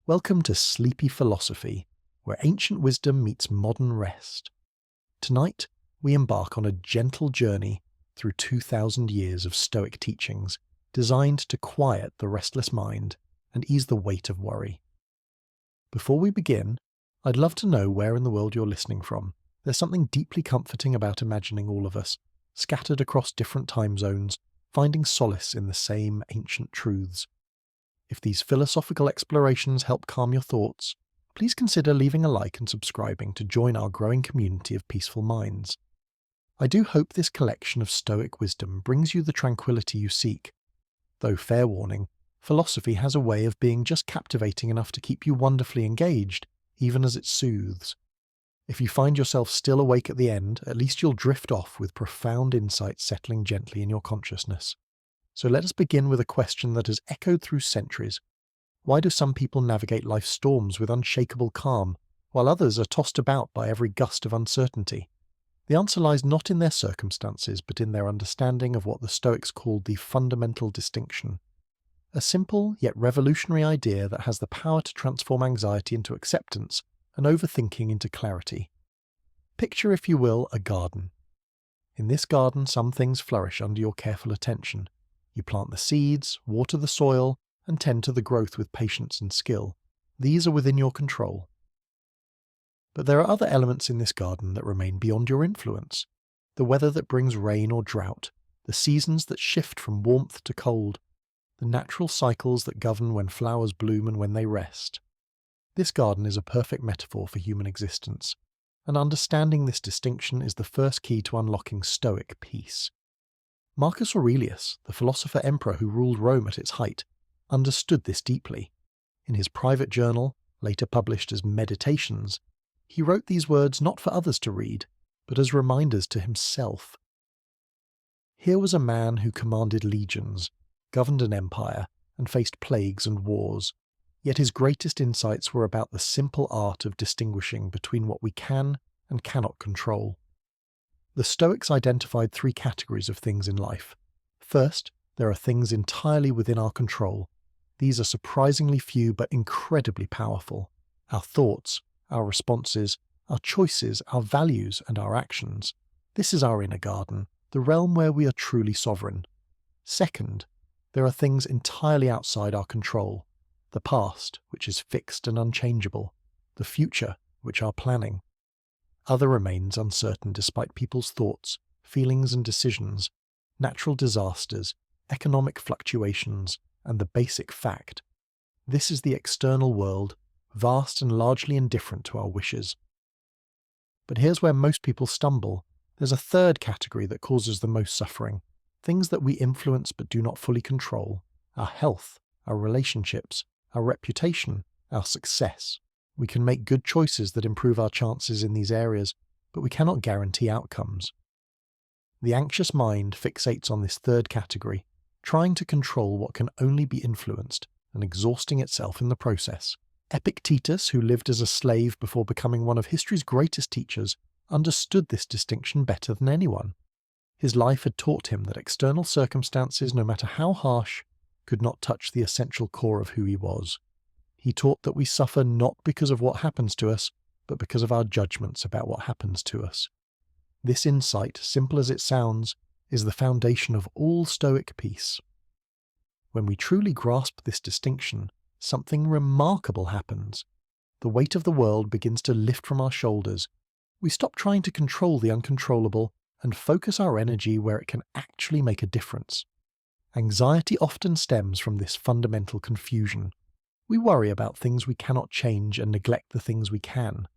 Welcome to Sleepy Philosophy, where ancient wisdom meets modern rest. Tonight, we embark on a gentle journey through 2,000 years of Stoic teachings designed to quiet the restless mind and ease the weight of worry. Before we begin, I'd love to know where in the world you're listening from. There's something deeply comforting about imagining all of us, scattered across different time zones, finding solace in the same ancient truths. If these philosophical explorations help calm your thoughts, please consider leaving a like and subscribing to join our growing community of peaceful minds. I do hope this collection of Stoic wisdom brings you the tranquility you seek. Though fair warning, philosophy has a way of being just captivating enough to keep you wonderfully engaged, even as it soothes. If you find yourself still awake at the end, at least you'll drift off with profound insights settling gently in your consciousness. So let us begin with a question that has echoed through centuries. Why do some people navigate life's storms with unshakable calm, while others are tossed about by every gust of uncertainty? The answer lies not in their circumstances, but in their understanding of what the Stoics called the fundamental distinction. A simple yet revolutionary idea that has the power to transform anxiety into acceptance and overthinking into clarity. Picture, if you will, a garden. In this garden, some things flourish under your careful attention. You plant the seeds, water the soil, and tend to the growth with patience and skill. These are within your control. But there are other elements in this garden that remain beyond your influence. The weather that brings rain or drought, the seasons that shift from warmth to cold, the natural cycles that govern when flowers bloom and when they rest. This garden is a perfect metaphor for human existence, and understanding this distinction is the first key to unlocking Stoic peace. Marcus Aurelius, the philosopher emperor who ruled Rome at its height, understood this deeply. In his private journal, later published as Meditations, he wrote these words not for others to read, but as reminders to himself. Here was a man who commanded legions, governed an empire, and faced plagues and wars, yet his greatest insights were about the simple art of distinguishing between what we can and cannot control. The Stoics identified three categories of things in life. First, there are things entirely within our control. These are surprisingly few but incredibly powerful. Our thoughts, our responses, our choices, our values, and our actions. This is our inner garden, the realm where we are truly sovereign. Second, there are things entirely outside our control. The past, which is fixed and unchangeable. The future, which are planning. Other remains uncertain despite people's thoughts, feelings and decisions, natural disasters, economic fluctuations, and the basic fact. This is the external world, vast and largely indifferent to our wishes. But here's where most people stumble. There's a third category that causes the most suffering. Things that we influence but do not fully control. Our health, our relationships, our reputation, our success. We can make good choices that improve our chances in these areas, but we cannot guarantee outcomes. The anxious mind fixates on this third category, trying to control what can only be influenced and exhausting itself in the process. Epictetus, who lived as a slave before becoming one of history's greatest teachers, understood this distinction better than anyone. His life had taught him that external circumstances, no matter how harsh, could not touch the essential core of who he was. He taught that we suffer not because of what happens to us, but because of our judgments about what happens to us. This insight, simple as it sounds, is the foundation of all Stoic peace. When we truly grasp this distinction, something remarkable happens. The weight of the world begins to lift from our shoulders. We stop trying to control the uncontrollable and focus our energy where it can actually make a difference. Anxiety often stems from this fundamental confusion. We worry about things we cannot change and neglect the things we can.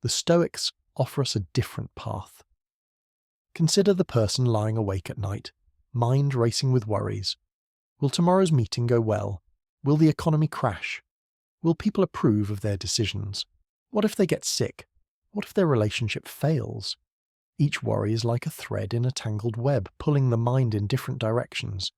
The Stoics offer us a different path. Consider the person lying awake at night, mind racing with worries. Will tomorrow's meeting go well? Will the economy crash? Will people approve of their decisions? What if they get sick? What if their relationship fails? Each worry is like a thread in a tangled web, pulling the mind in different directions.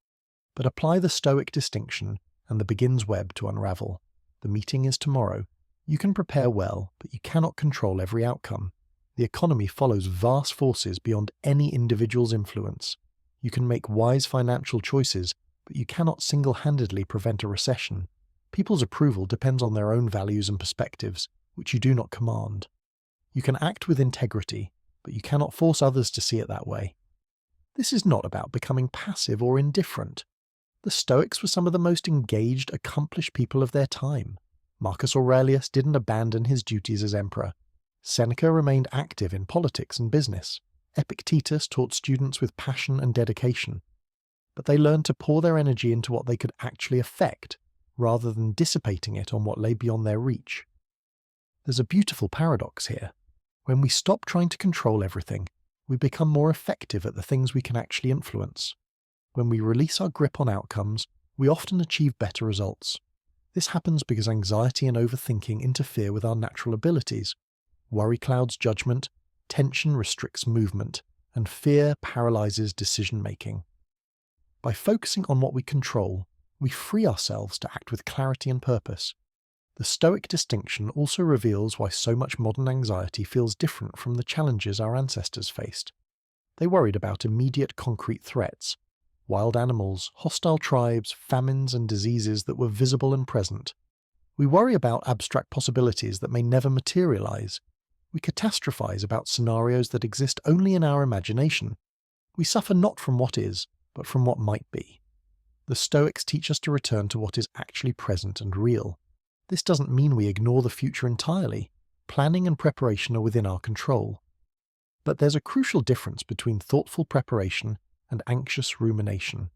But apply the Stoic distinction, and the begin's web to unravel. The meeting is tomorrow. You can prepare well, but you cannot control every outcome. The economy follows vast forces beyond any individual's influence. You can make wise financial choices, but you cannot single-handedly prevent a recession. People's approval depends on their own values and perspectives, which you do not command. You can act with integrity, but you cannot force others to see it that way. This is not about becoming passive or indifferent. The Stoics were some of the most engaged, accomplished people of their time. Marcus Aurelius didn't abandon his duties as emperor. Seneca remained active in politics and business. Epictetus taught students with passion and dedication. But they learned to pour their energy into what they could actually affect, rather than dissipating it on what lay beyond their reach. There's a beautiful paradox here. When we stop trying to control everything, we become more effective at the things we can actually influence. When we release our grip on outcomes, we often achieve better results. This happens because anxiety and overthinking interfere with our natural abilities. Worry clouds judgment, tension restricts movement, and fear paralyzes decision-making. By focusing on what we control, we free ourselves to act with clarity and purpose. The Stoic distinction also reveals why so much modern anxiety feels different from the challenges our ancestors faced. They worried about immediate concrete threats, wild animals, hostile tribes, famines and diseases that were visible and present. We worry about abstract possibilities that may never materialize. We catastrophize about scenarios that exist only in our imagination. We suffer not from what is, but from what might be. The Stoics teach us to return to what is actually present and real. This doesn't mean we ignore the future entirely. Planning and preparation are within our control. But there's a crucial difference between thoughtful preparation and anxious rumination.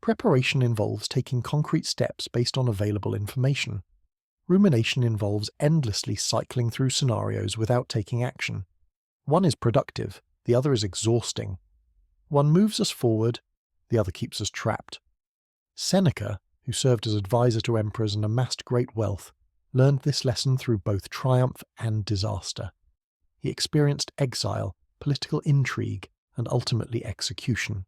Preparation involves taking concrete steps based on available information. Rumination involves endlessly cycling through scenarios without taking action. One is productive, the other is exhausting. One moves us forward, the other keeps us trapped. Seneca, who served as advisor to emperors and amassed great wealth, learned this lesson through both triumph and disaster. He experienced exile, political intrigue, and ultimately execution.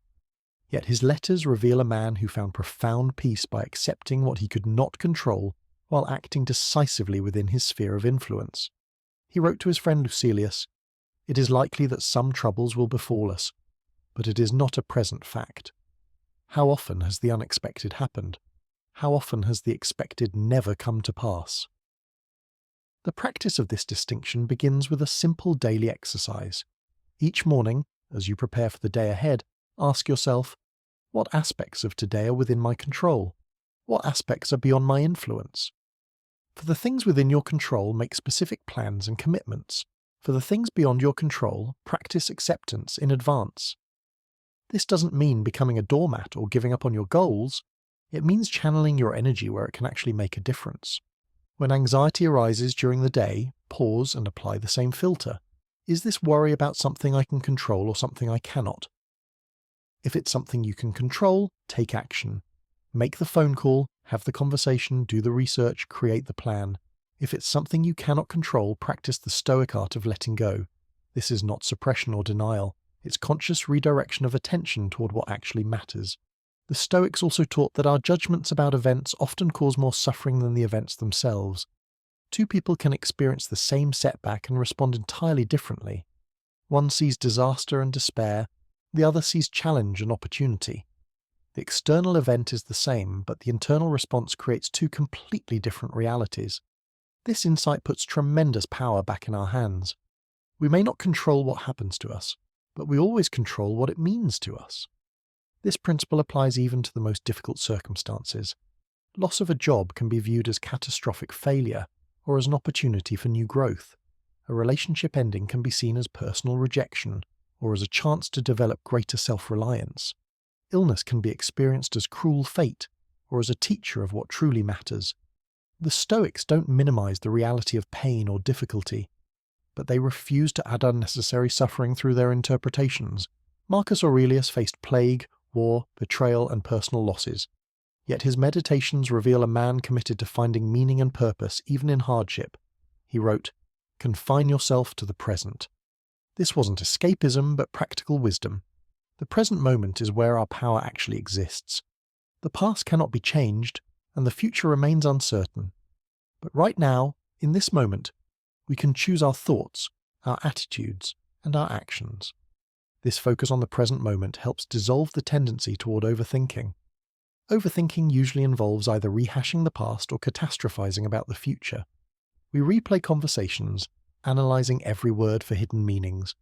Yet his letters reveal a man who found profound peace by accepting what he could not control while acting decisively within his sphere of influence. He wrote to his friend Lucilius, "It is likely that some troubles will befall us, but it is not a present fact." How often has the unexpected happened? How often has the expected never come to pass? The practice of this distinction begins with a simple daily exercise. Each morning, as you prepare for the day ahead, ask yourself, what aspects of today are within my control? What aspects are beyond my influence? For the things within your control, make specific plans and commitments. For the things beyond your control, practice acceptance in advance. This doesn't mean becoming a doormat or giving up on your goals. It means channeling your energy where it can actually make a difference. When anxiety arises during the day, pause and apply the same filter. Is this worry about something I can control or something I cannot? If it's something you can control, take action. Make the phone call, have the conversation, do the research, create the plan. If it's something you cannot control, practice the Stoic art of letting go. This is not suppression or denial. It's conscious redirection of attention toward what actually matters. The Stoics also taught that our judgments about events often cause more suffering than the events themselves. Two people can experience the same setback and respond entirely differently. One sees disaster and despair, the other sees challenge and opportunity. The external event is the same, but the internal response creates two completely different realities. This insight puts tremendous power back in our hands. We may not control what happens to us, but we always control what it means to us. This principle applies even to the most difficult circumstances. Loss of a job can be viewed as catastrophic failure or as an opportunity for new growth. A relationship ending can be seen as personal rejection or as a chance to develop greater self-reliance. Illness can be experienced as cruel fate or as a teacher of what truly matters. The Stoics don't minimize the reality of pain or difficulty, but they refuse to add unnecessary suffering through their interpretations. Marcus Aurelius faced plague, war, betrayal, and personal losses. Yet his meditations reveal a man committed to finding meaning and purpose even in hardship. He wrote, "Confine yourself to the present." This wasn't escapism, but practical wisdom. The present moment is where our power actually exists. The past cannot be changed, and the future remains uncertain. But right now, in this moment, we can choose our thoughts, our attitudes, and our actions. This focus on the present moment helps dissolve the tendency toward overthinking. Overthinking usually involves either rehashing the past or catastrophizing about the future. We replay conversations, analyzing every word for hidden meanings.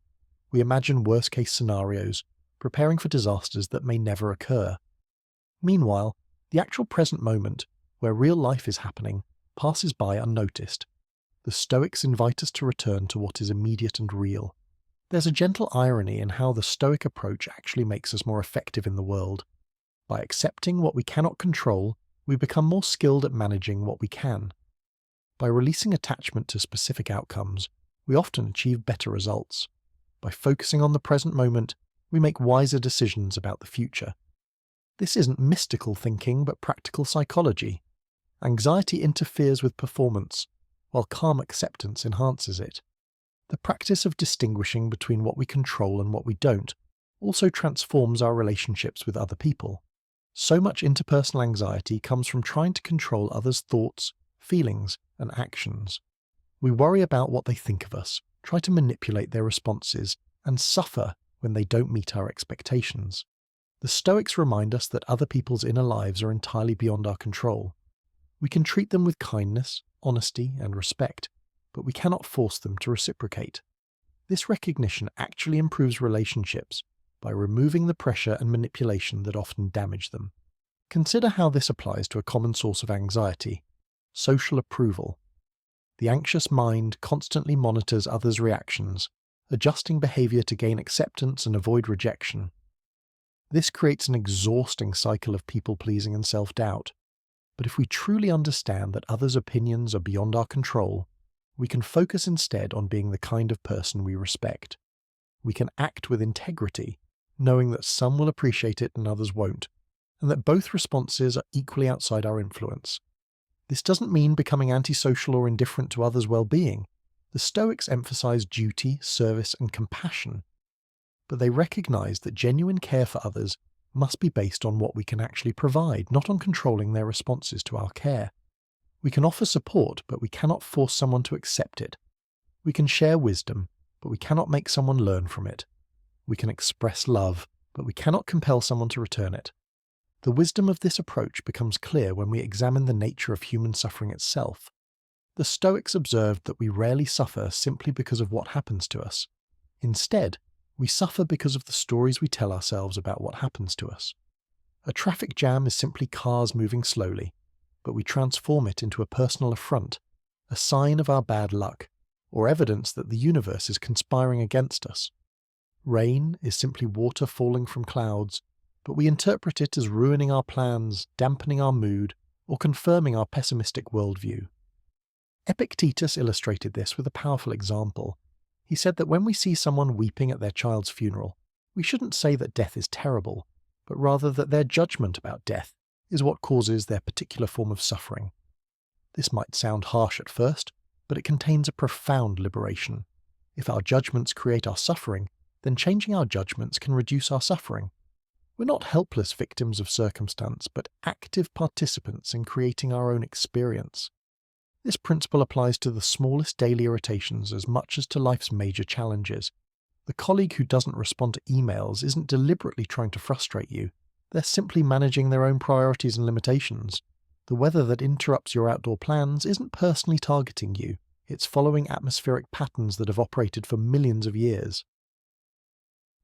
We imagine worst-case scenarios, preparing for disasters that may never occur. Meanwhile, the actual present moment, where real life is happening, passes by unnoticed. The Stoics invite us to return to what is immediate and real. There's a gentle irony in how the Stoic approach actually makes us more effective in the world. By accepting what we cannot control, we become more skilled at managing what we can. By releasing attachment to specific outcomes, we often achieve better results. By focusing on the present moment, we make wiser decisions about the future. This isn't mystical thinking, but practical psychology. Anxiety interferes with performance, while calm acceptance enhances it. The practice of distinguishing between what we control and what we don't also transforms our relationships with other people. So much interpersonal anxiety comes from trying to control others' thoughts, feelings, and actions. We worry about what they think of us, try to manipulate their responses, and suffer when they don't meet our expectations. The Stoics remind us that other people's inner lives are entirely beyond our control. We can treat them with kindness, honesty, and respect, but we cannot force them to reciprocate. This recognition actually improves relationships by removing the pressure and manipulation that often damage them. Consider how this applies to a common source of anxiety: social approval. The anxious mind constantly monitors others' reactions, adjusting behavior to gain acceptance and avoid rejection. This creates an exhausting cycle of people-pleasing and self-doubt. But if we truly understand that others' opinions are beyond our control, we can focus instead on being the kind of person we respect. We can act with integrity, knowing that some will appreciate it and others won't, and that both responses are equally outside our influence. This doesn't mean becoming antisocial or indifferent to others' well-being. The Stoics emphasize duty, service, and compassion, but they recognize that genuine care for others must be based on what we can actually provide, not on controlling their responses to our care. We can offer support, but we cannot force someone to accept it. We can share wisdom, but we cannot make someone learn from it. We can express love, but we cannot compel someone to return it. The wisdom of this approach becomes clear when we examine the nature of human suffering itself. The Stoics observed that we rarely suffer simply because of what happens to us. Instead, we suffer because of the stories we tell ourselves about what happens to us. A traffic jam is simply cars moving slowly, but we transform it into a personal affront, a sign of our bad luck, or evidence that the universe is conspiring against us. Rain is simply water falling from clouds, but we interpret it as ruining our plans, dampening our mood, or confirming our pessimistic worldview. Epictetus illustrated this with a powerful example. He said that when we see someone weeping at their child's funeral, we shouldn't say that death is terrible, but rather that their judgment about death is what causes their particular form of suffering. This might sound harsh at first, but it contains a profound liberation. If our judgments create our suffering, then changing our judgments can reduce our suffering. We're not helpless victims of circumstance, but active participants in creating our own experience. This principle applies to the smallest daily irritations as much as to life's major challenges. The colleague who doesn't respond to emails isn't deliberately trying to frustrate you. They're simply managing their own priorities and limitations. The weather that interrupts your outdoor plans isn't personally targeting you. It's following atmospheric patterns that have operated for millions of years.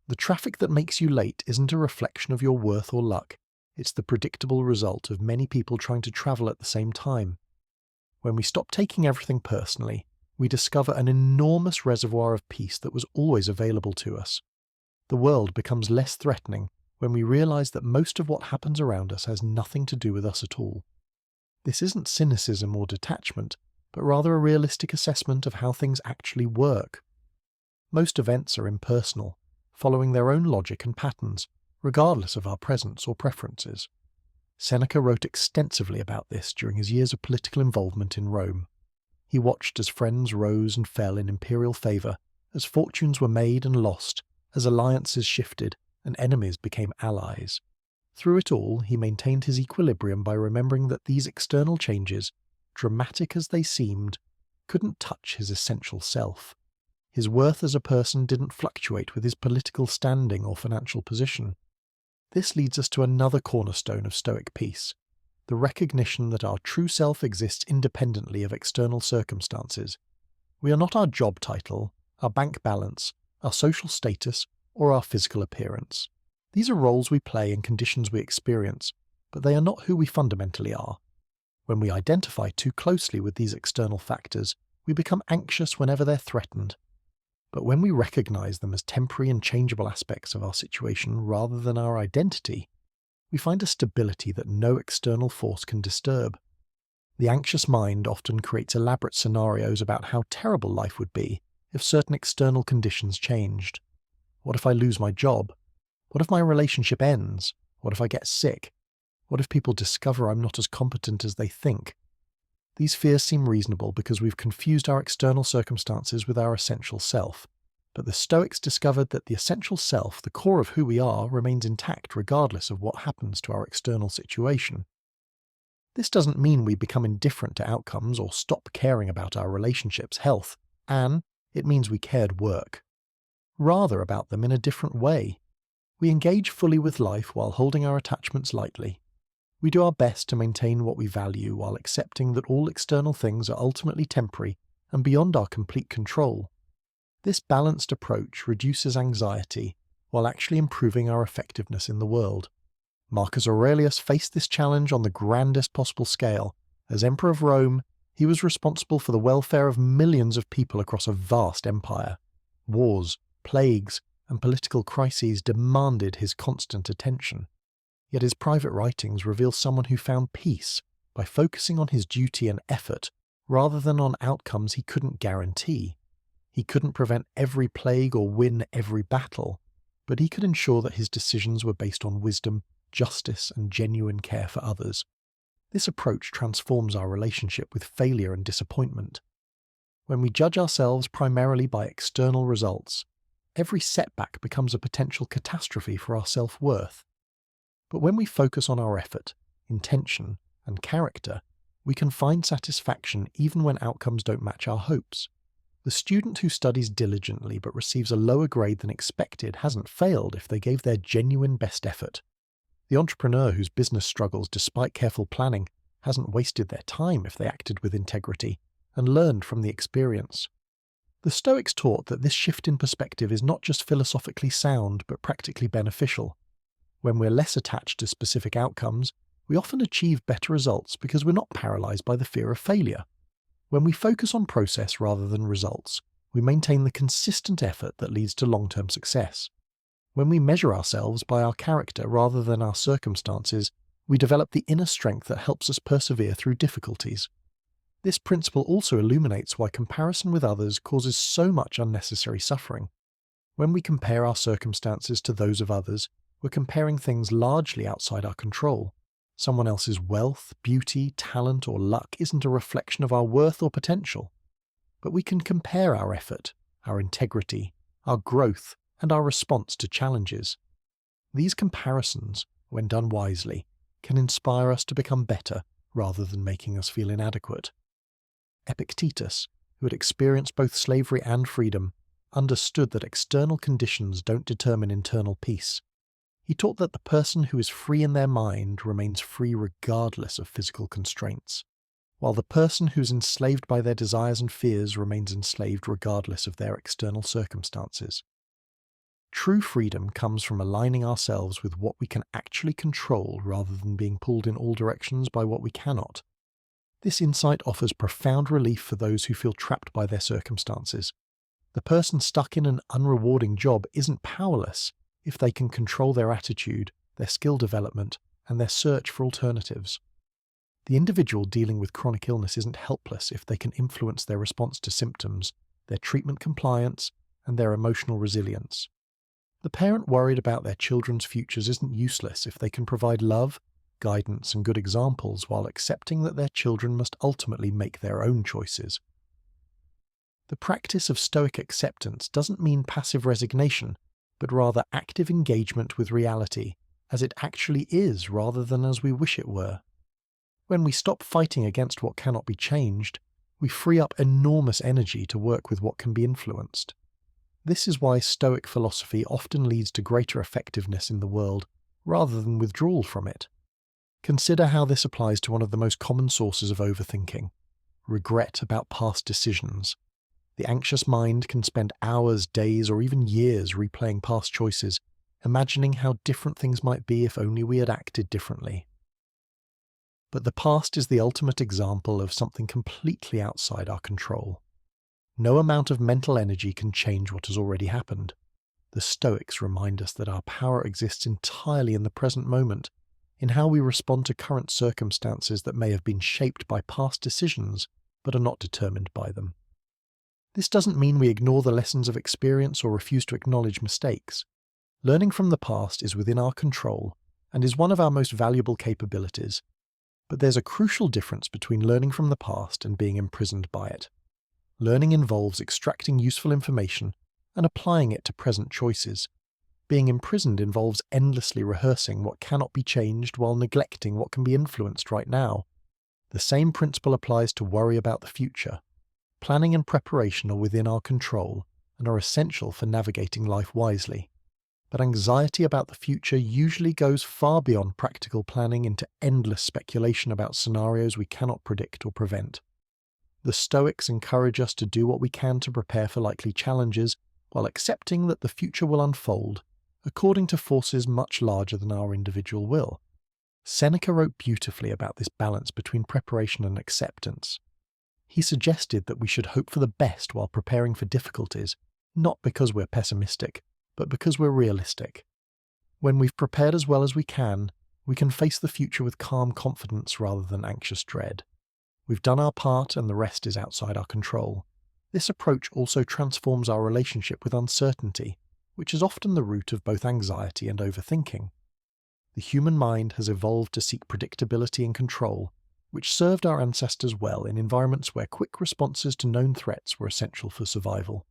The traffic that makes you late isn't a reflection of your worth or luck. It's the predictable result of many people trying to travel at the same time. When we stop taking everything personally, we discover an enormous reservoir of peace that was always available to us. The world becomes less threatening when we realize that most of what happens around us has nothing to do with us at all. This isn't cynicism or detachment, but rather a realistic assessment of how things actually work. Most events are impersonal, following their own logic and patterns, regardless of our presence or preferences. Seneca wrote extensively about this during his years of political involvement in Rome. He watched as friends rose and fell in imperial favour, as fortunes were made and lost, as alliances shifted, and enemies became allies. Through it all, he maintained his equilibrium by remembering that these external changes, dramatic as they seemed, couldn't touch his essential self. His worth as a person didn't fluctuate with his political standing or financial position. This leads us to another cornerstone of Stoic peace, the recognition that our true self exists independently of external circumstances. We are not our job title, our bank balance, our social status, or our physical appearance. These are roles we play and conditions we experience, but they are not who we fundamentally are. When we identify too closely with these external factors, we become anxious whenever they're threatened. But when we recognize them as temporary and changeable aspects of our situation rather than our identity, we find a stability that no external force can disturb. The anxious mind often creates elaborate scenarios about how terrible life would be if certain external conditions changed. What if I lose my job? What if my relationship ends? What if I get sick? What if people discover I'm not as competent as they think? These fears seem reasonable because we've confused our external circumstances with our essential self. But the Stoics discovered that the essential self, the core of who we are, remains intact regardless of what happens to our external situation. This doesn't mean we become indifferent to outcomes or stop caring about our relationships' health, and it means we care at work. Rather about them in a different way. We engage fully with life while holding our attachments lightly. We do our best to maintain what we value while accepting that all external things are ultimately temporary and beyond our complete control. This balanced approach reduces anxiety while actually improving our effectiveness in the world. Marcus Aurelius faced this challenge on the grandest possible scale. As Emperor of Rome, he was responsible for the welfare of millions of people across a vast empire. Wars, plagues, and political crises demanded his constant attention. Yet his private writings reveal someone who found peace by focusing on his duty and effort rather than on outcomes he couldn't guarantee. He couldn't prevent every plague or win every battle, but he could ensure that his decisions were based on wisdom, justice, and genuine care for others. This approach transforms our relationship with failure and disappointment. When we judge ourselves primarily by external results, every setback becomes a potential catastrophe for our self-worth. But when we focus on our effort, intention, and character, we can find satisfaction even when outcomes don't match our hopes. The student who studies diligently but receives a lower grade than expected hasn't failed if they gave their genuine best effort. The entrepreneur whose business struggles despite careful planning hasn't wasted their time if they acted with integrity and learned from the experience. The Stoics taught that this shift in perspective is not just philosophically sound but practically beneficial. When we're less attached to specific outcomes, we often achieve better results because we're not paralyzed by the fear of failure. When we focus on process rather than results, we maintain the consistent effort that leads to long-term success. When we measure ourselves by our character rather than our circumstances, we develop the inner strength that helps us persevere through difficulties. This principle also illuminates why comparison with others causes so much unnecessary suffering. When we compare our circumstances to those of others, we're comparing things largely outside our control. Someone else's wealth, beauty, talent, or luck isn't a reflection of our worth or potential. But we can compare our effort, our integrity, our growth, and our response to challenges. These comparisons, when done wisely, can inspire us to become better rather than making us feel inadequate. Epictetus, who had experienced both slavery and freedom, understood that external conditions don't determine internal peace. He taught that the person who is free in their mind remains free regardless of physical constraints, while the person who's enslaved by their desires and fears remains enslaved regardless of their external circumstances. True freedom comes from aligning ourselves with what we can actually control rather than being pulled in all directions by what we cannot. This insight offers profound relief for those who feel trapped by their circumstances. The person stuck in an unrewarding job isn't powerless if they can control their attitude, their skill development, and their search for alternatives. The individual dealing with chronic illness isn't helpless if they can influence their response to symptoms, their treatment compliance, and their emotional resilience. The parent worried about their children's futures isn't useless if they can provide love, guidance, and good examples while accepting that their children must ultimately make their own choices. The practice of Stoic acceptance doesn't mean passive resignation, but rather active engagement with reality, as it actually is rather than as we wish it were. When we stop fighting against what cannot be changed, we free up enormous energy to work with what can be influenced. This is why Stoic philosophy often leads to greater effectiveness in the world rather than withdrawal from it. Consider how this applies to one of the most common sources of overthinking: regret about past decisions. The anxious mind can spend hours, days, or even years replaying past choices, imagining how different things might be if only we had acted differently. But the past is the ultimate example of something completely outside our control. No amount of mental energy can change what has already happened. The Stoics remind us that our power exists entirely in the present moment, in how we respond to current circumstances that may have been shaped by past decisions, but are not determined by them. This doesn't mean we ignore the lessons of experience or refuse to acknowledge mistakes. Learning from the past is within our control and is one of our most valuable capabilities. But there's a crucial difference between learning from the past and being imprisoned by it. Learning involves extracting useful information and applying it to present choices. Being imprisoned involves endlessly rehearsing what cannot be changed while neglecting what can be influenced right now. The same principle applies to worry about the future. Planning and preparation are within our control and are essential for navigating life wisely. But anxiety about the future usually goes far beyond practical planning into endless speculation about scenarios we cannot predict or prevent. The Stoics encourage us to do what we can to prepare for likely challenges while accepting that the future will unfold according to forces much larger than our individual will. Seneca wrote beautifully about this balance between preparation and acceptance. He suggested that we should hope for the best while preparing for difficulties, not because we're pessimistic, but because we're realistic. When we've prepared as well as we can face the future with calm confidence rather than anxious dread. We've done our part and the rest is outside our control. This approach also transforms our relationship with uncertainty, which is often the root of both anxiety and overthinking. The human mind has evolved to seek predictability and control, which served our ancestors well in environments where quick responses to known threats were essential for survival.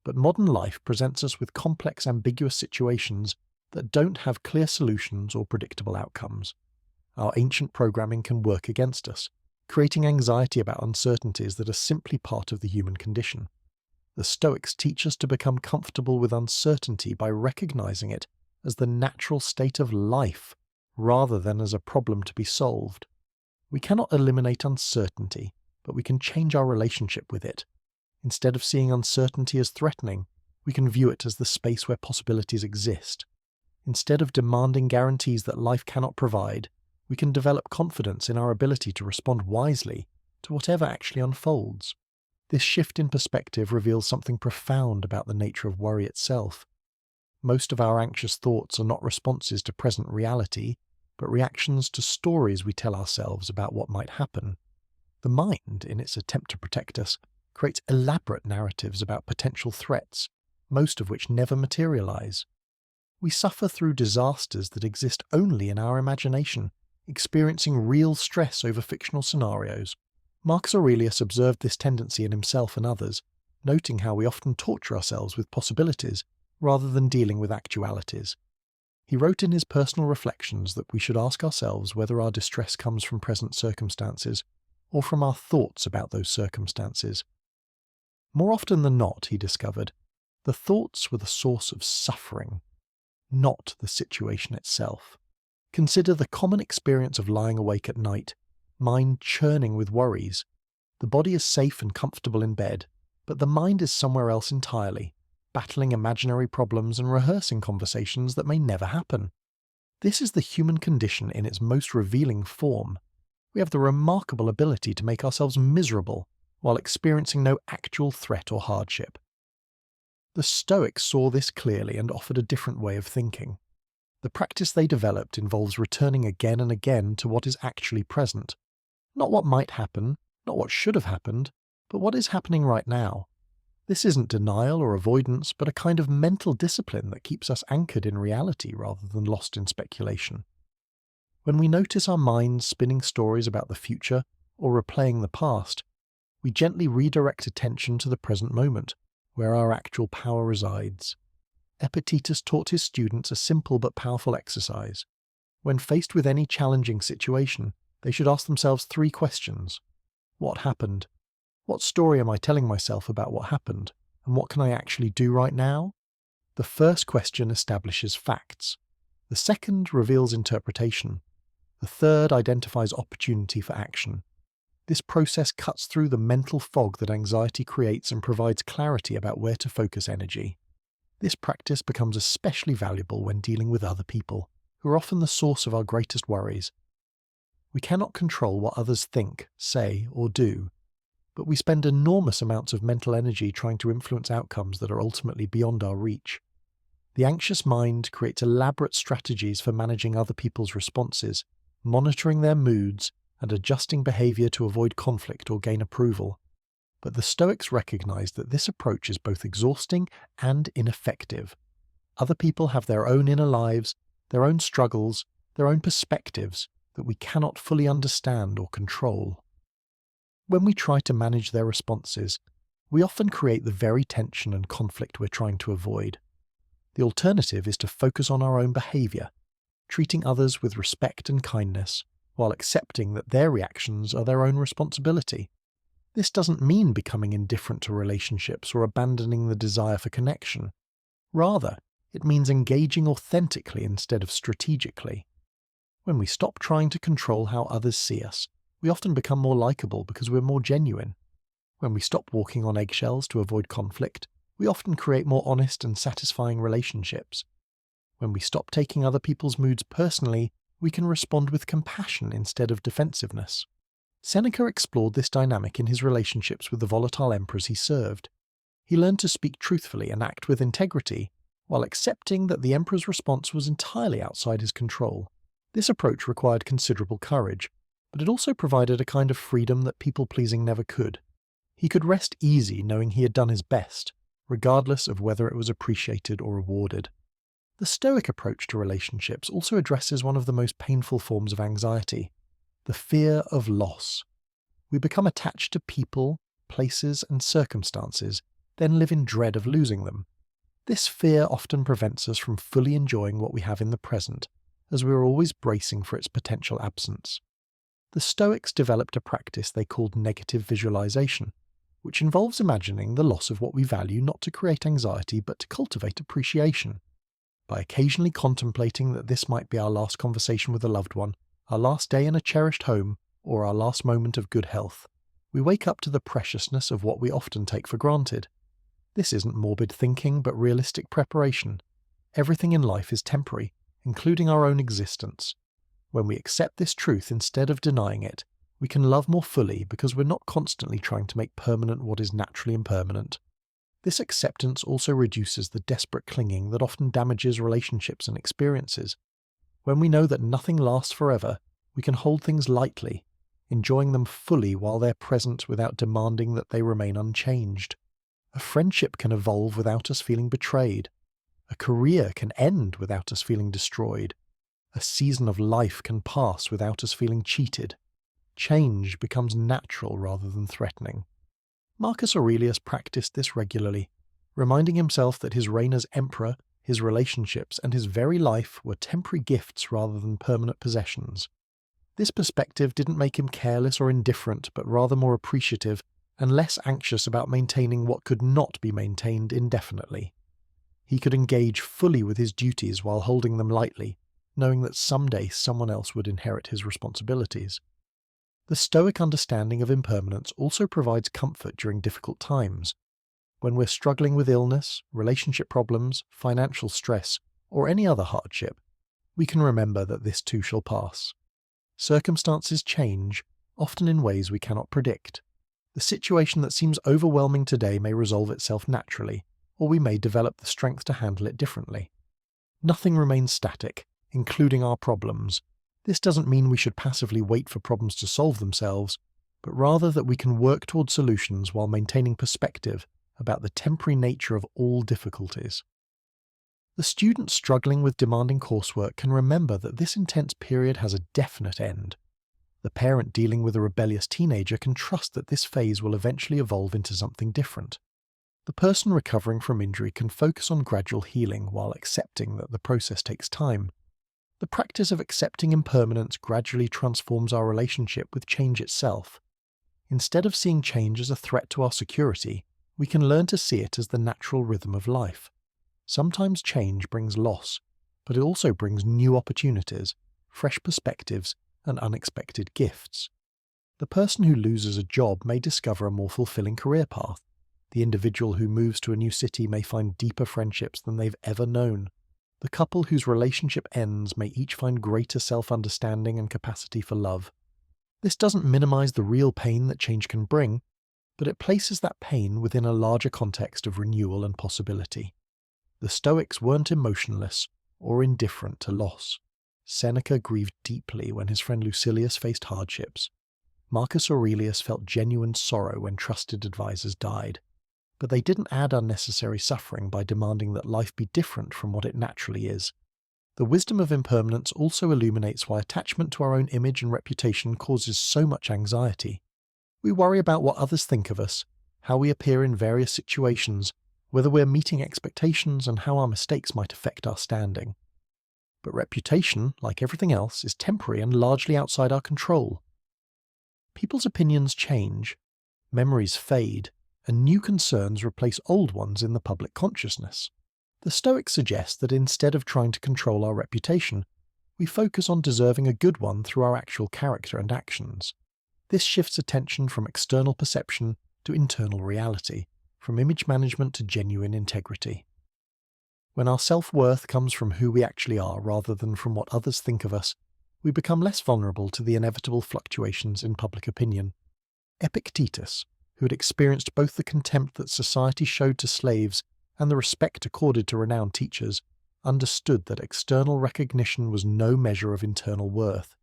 But modern life presents us with complex, ambiguous situations that don't have clear solutions or predictable outcomes. Our ancient programming can work against us, creating anxiety about uncertainties that are simply part of the human condition. The Stoics teach us to become comfortable with uncertainty by recognizing it as the natural state of life, rather than as a problem to be solved. We cannot eliminate uncertainty, but we can change our relationship with it. Instead of seeing uncertainty as threatening, we can view it as the space where possibilities exist. Instead of demanding guarantees that life cannot provide, we can develop confidence in our ability to respond wisely to whatever actually unfolds. This shift in perspective reveals something profound about the nature of worry itself. Most of our anxious thoughts are not responses to present reality, but reactions to stories we tell ourselves about what might happen. The mind, in its attempt to protect us, creates elaborate narratives about potential threats, most of which never materialize. We suffer through disasters that exist only in our imagination, experiencing real stress over fictional scenarios. Marcus Aurelius observed this tendency in himself and others, noting how we often torture ourselves with possibilities rather than dealing with actualities. He wrote in his personal reflections that we should ask ourselves whether our distress comes from present circumstances or from our thoughts about those circumstances. More often than not, he discovered, the thoughts were the source of suffering, not the situation itself. Consider the common experience of lying awake at night, mind churning with worries. The body is safe and comfortable in bed, but the mind is somewhere else entirely, battling imaginary problems and rehearsing conversations that may never happen. This is the human condition in its most revealing form. We have the remarkable ability to make ourselves miserable while experiencing no actual threat or hardship. The Stoics saw this clearly and offered a different way of thinking. The practice they developed involves returning again and again to what is actually present. Not what might happen, not what should have happened, but what is happening right now. This isn't denial or avoidance, but a kind of mental discipline that keeps us anchored in reality rather than lost in speculation. When we notice our minds spinning stories about the future or replaying the past, we gently redirect attention to the present moment, where our actual power resides. Epictetus taught his students a simple but powerful exercise. When faced with any challenging situation, they should ask themselves 3 questions. What happened? What story am I telling myself about what happened? And what can I actually do right now? The first question establishes facts. The second reveals interpretation. The third identifies opportunity for action. This process cuts through the mental fog that anxiety creates and provides clarity about where to focus energy. This practice becomes especially valuable when dealing with other people, who are often the source of our greatest worries. We cannot control what others think, say, or do, but we spend enormous amounts of mental energy trying to influence outcomes that are ultimately beyond our reach. The anxious mind creates elaborate strategies for managing other people's responses, monitoring their moods, and adjusting behavior to avoid conflict or gain approval. But the Stoics recognize that this approach is both exhausting and ineffective. Other people have their own inner lives, their own struggles, their own perspectives that we cannot fully understand or control. When we try to manage their responses, we often create the very tension and conflict we're trying to avoid. The alternative is to focus on our own behavior, treating others with respect and kindness, while accepting that their reactions are their own responsibility. This doesn't mean becoming indifferent to relationships or abandoning the desire for connection. Rather, it means engaging authentically instead of strategically. When we stop trying to control how others see us, we often become more likable because we're more genuine. When we stop walking on eggshells to avoid conflict, we often create more honest and satisfying relationships. When we stop taking other people's moods personally, we can respond with compassion instead of defensiveness. Seneca explored this dynamic in his relationships with the volatile emperors he served. He learned to speak truthfully and act with integrity, while accepting that the emperor's response was entirely outside his control. This approach required considerable courage, but it also provided a kind of freedom that people-pleasing never could. He could rest easy knowing he had done his best, regardless of whether it was appreciated or rewarded. The Stoic approach to relationships also addresses one of the most painful forms of anxiety, the fear of loss. We become attached to people, places, and circumstances, then live in dread of losing them. This fear often prevents us from fully enjoying what we have in the present, as we are always bracing for its potential absence. The Stoics developed a practice they called negative visualization, which involves imagining the loss of what we value not to create anxiety but to cultivate appreciation. By occasionally contemplating that this might be our last conversation with a loved one, our last day in a cherished home, or our last moment of good health, we wake up to the preciousness of what we often take for granted. This isn't morbid thinking but realistic preparation. Everything in life is temporary, including our own existence. When we accept this truth instead of denying it, we can love more fully because we're not constantly trying to make permanent what is naturally impermanent. This acceptance also reduces the desperate clinging that often damages relationships and experiences. When we know that nothing lasts forever, we can hold things lightly, enjoying them fully while they're present without demanding that they remain unchanged. A friendship can evolve without us feeling betrayed. A career can end without us feeling destroyed. A season of life can pass without us feeling cheated. Change becomes natural rather than threatening. Marcus Aurelius practiced this regularly, reminding himself that his reign as emperor, his relationships, and his very life were temporary gifts rather than permanent possessions. This perspective didn't make him careless or indifferent, but rather more appreciative and less anxious about maintaining what could not be maintained indefinitely. He could engage fully with his duties while holding them lightly, knowing that someday someone else would inherit his responsibilities. The Stoic understanding of impermanence also provides comfort during difficult times. When we're struggling with illness, relationship problems, financial stress, or any other hardship, we can remember that this too shall pass. Circumstances change, often in ways we cannot predict. The situation that seems overwhelming today may resolve itself naturally, or we may develop the strength to handle it differently. Nothing remains static, including our problems. This doesn't mean we should passively wait for problems to solve themselves, but rather that we can work toward solutions while maintaining perspective about the temporary nature of all difficulties. The student struggling with demanding coursework can remember that this intense period has a definite end. The parent dealing with a rebellious teenager can trust that this phase will eventually evolve into something different. The person recovering from injury can focus on gradual healing while accepting that the process takes time. The practice of accepting impermanence gradually transforms our relationship with change itself. Instead of seeing change as a threat to our security, we can learn to see it as the natural rhythm of life. Sometimes change brings loss, but it also brings new opportunities, fresh perspectives, and unexpected gifts. The person who loses a job may discover a more fulfilling career path. The individual who moves to a new city may find deeper friendships than they've ever known. The couple whose relationship ends may each find greater self-understanding and capacity for love. This doesn't minimize the real pain that change can bring, but it places that pain within a larger context of renewal and possibility. The Stoics weren't emotionless or indifferent to loss. Seneca grieved deeply when his friend Lucilius faced hardships. Marcus Aurelius felt genuine sorrow when trusted advisors died. But they didn't add unnecessary suffering by demanding that life be different from what it naturally is. The wisdom of impermanence also illuminates why attachment to our own image and reputation causes so much anxiety. We worry about what others think of us, how we appear in various situations, whether we're meeting expectations, and how our mistakes might affect our standing. But reputation, like everything else, is temporary and largely outside our control. People's opinions change, memories fade, and new concerns replace old ones in the public consciousness. The Stoics suggest that instead of trying to control our reputation, we focus on deserving a good one through our actual character and actions. This shifts attention from external perception to internal reality, from image management to genuine integrity. When our self-worth comes from who we actually are rather than from what others think of us, we become less vulnerable to the inevitable fluctuations in public opinion. Epictetus, who had experienced both the contempt that society showed to slaves and the respect accorded to renowned teachers, understood that external recognition was no measure of internal worth.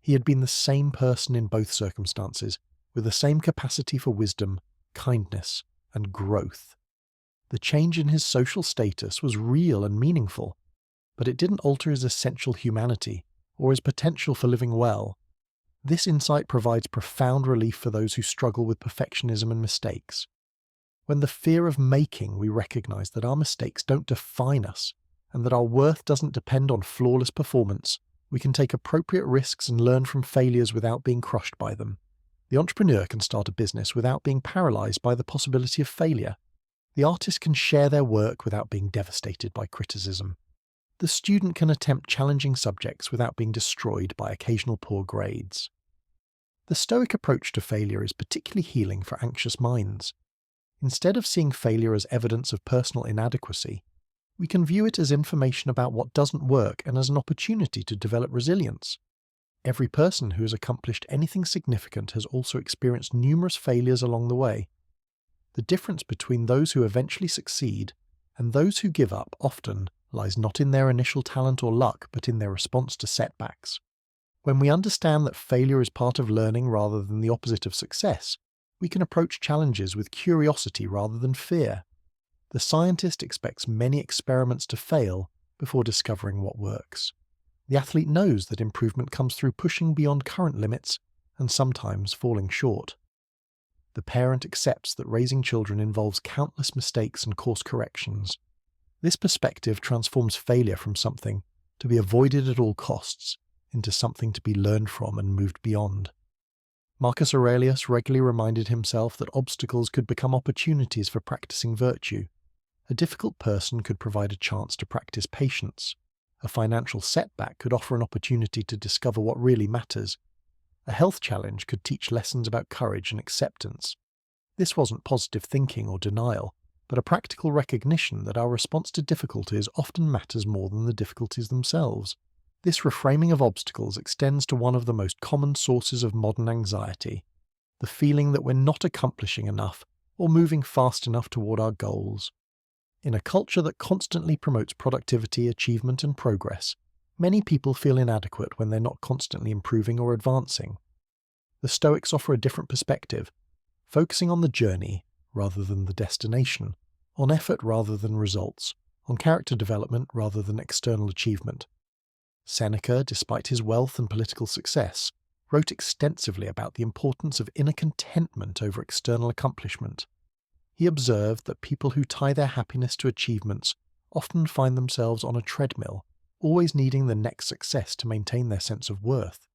He had been the same person in both circumstances, with the same capacity for wisdom, kindness, and growth. The change in his social status was real and meaningful, but it didn't alter his essential humanity or his potential for living well. This insight provides profound relief for those who struggle with perfectionism and mistakes. When the fear of making, we recognize that our mistakes don't define us, and that our worth doesn't depend on flawless performance, we can take appropriate risks and learn from failures without being crushed by them. The entrepreneur can start a business without being paralyzed by the possibility of failure. The artist can share their work without being devastated by criticism. The student can attempt challenging subjects without being destroyed by occasional poor grades. The Stoic approach to failure is particularly healing for anxious minds. Instead of seeing failure as evidence of personal inadequacy, we can view it as information about what doesn't work and as an opportunity to develop resilience. Every person who has accomplished anything significant has also experienced numerous failures along the way. The difference between those who eventually succeed and those who give up often lies not in their initial talent or luck, but in their response to setbacks. When we understand that failure is part of learning rather than the opposite of success, we can approach challenges with curiosity rather than fear. The scientist expects many experiments to fail before discovering what works. The athlete knows that improvement comes through pushing beyond current limits and sometimes falling short. The parent accepts that raising children involves countless mistakes and course corrections. This perspective transforms failure from something to be avoided at all costs into something to be learned from and moved beyond. Marcus Aurelius regularly reminded himself that obstacles could become opportunities for practicing virtue. A difficult person could provide a chance to practice patience. A financial setback could offer an opportunity to discover what really matters. A health challenge could teach lessons about courage and acceptance. This wasn't positive thinking or denial, but a practical recognition that our response to difficulties often matters more than the difficulties themselves. This reframing of obstacles extends to one of the most common sources of modern anxiety, the feeling that we're not accomplishing enough or moving fast enough toward our goals. In a culture that constantly promotes productivity, achievement, and progress, many people feel inadequate when they're not constantly improving or advancing. The Stoics offer a different perspective, focusing on the journey rather than the destination, on effort rather than results, on character development rather than external achievement. Seneca, despite his wealth and political success, wrote extensively about the importance of inner contentment over external accomplishment. He observed that people who tie their happiness to achievements often find themselves on a treadmill, always needing the next success to maintain their sense of worth.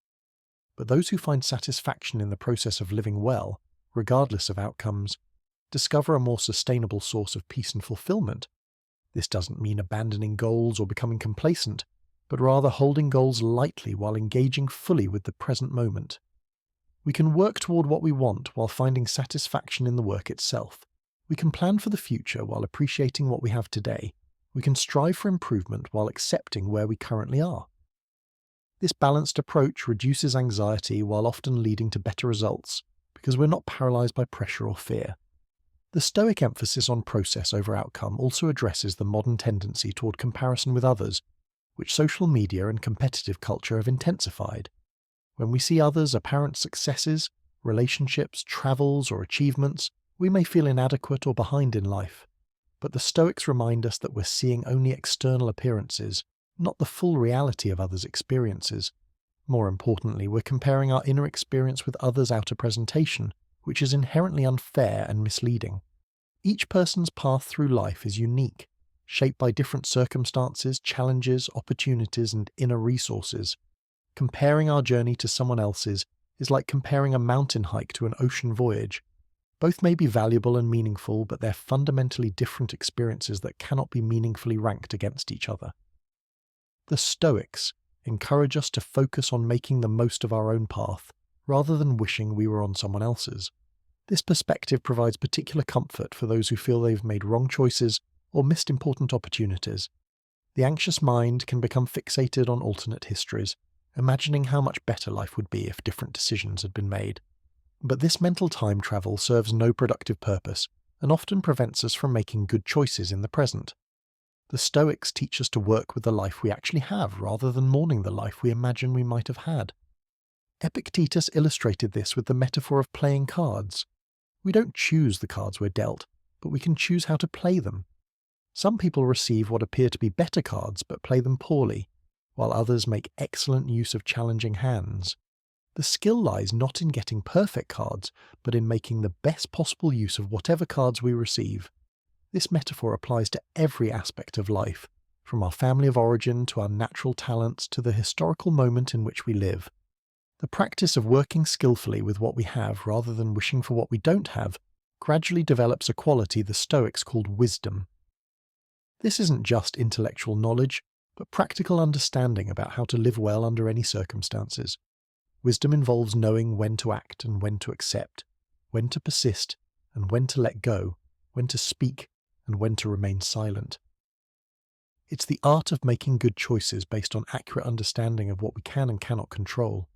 But those who find satisfaction in the process of living well, regardless of outcomes, discover a more sustainable source of peace and fulfillment. This doesn't mean abandoning goals or becoming complacent, but rather holding goals lightly while engaging fully with the present moment. We can work toward what we want while finding satisfaction in the work itself. We can plan for the future while appreciating what we have today. We can strive for improvement while accepting where we currently are. This balanced approach reduces anxiety while often leading to better results, because we're not paralyzed by pressure or fear. The Stoic emphasis on process over outcome also addresses the modern tendency toward comparison with others, which social media and competitive culture have intensified. When we see others' apparent successes, relationships, travels, or achievements, we may feel inadequate or behind in life. But the Stoics remind us that we're seeing only external appearances, not the full reality of others' experiences. More importantly, we're comparing our inner experience with others' outer presentation, which is inherently unfair and misleading. Each person's path through life is unique, shaped by different circumstances, challenges, opportunities, and inner resources. Comparing our journey to someone else's is like comparing a mountain hike to an ocean voyage. Both may be valuable and meaningful, but they're fundamentally different experiences that cannot be meaningfully ranked against each other. The Stoics encourage us to focus on making the most of our own path, rather than wishing we were on someone else's. This perspective provides particular comfort for those who feel they've made wrong choices or missed important opportunities. The anxious mind can become fixated on alternate histories, imagining how much better life would be if different decisions had been made. But this mental time travel serves no productive purpose and often prevents us from making good choices in the present. The Stoics teach us to work with the life we actually have rather than mourning the life we imagine we might have had. Epictetus illustrated this with the metaphor of playing cards. We don't choose the cards we're dealt, but we can choose how to play them. Some people receive what appear to be better cards but play them poorly, while others make excellent use of challenging hands. The skill lies not in getting perfect cards, but in making the best possible use of whatever cards we receive. This metaphor applies to every aspect of life, from our family of origin to our natural talents to the historical moment in which we live. The practice of working skillfully with what we have rather than wishing for what we don't have gradually develops a quality the Stoics called wisdom. This isn't just intellectual knowledge, but practical understanding about how to live well under any circumstances. Wisdom involves knowing when to act and when to accept, when to persist and when to let go, when to speak and when to remain silent. It's the art of making good choices based on accurate understanding of what we can and cannot control.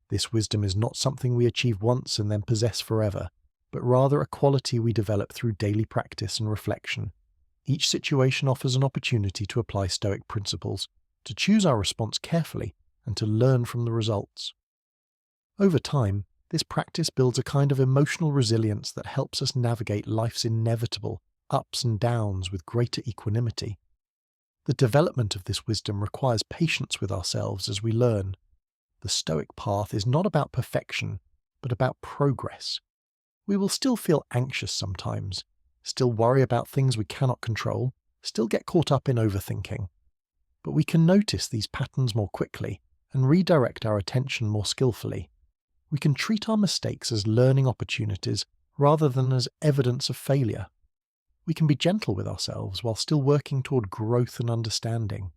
This wisdom is not something we achieve once and then possess forever, but rather a quality we develop through daily practice and reflection. Each situation offers an opportunity to apply Stoic principles, to choose our response carefully, and to learn from the results. Over time, this practice builds a kind of emotional resilience that helps us navigate life's inevitable ups and downs with greater equanimity. The development of this wisdom requires patience with ourselves as we learn. The Stoic path is not about perfection, but about progress. We will still feel anxious sometimes, still worry about things we cannot control, still get caught up in overthinking. But we can notice these patterns more quickly and redirect our attention more skillfully. We can treat our mistakes as learning opportunities rather than as evidence of failure. We can be gentle with ourselves while still working toward growth and understanding.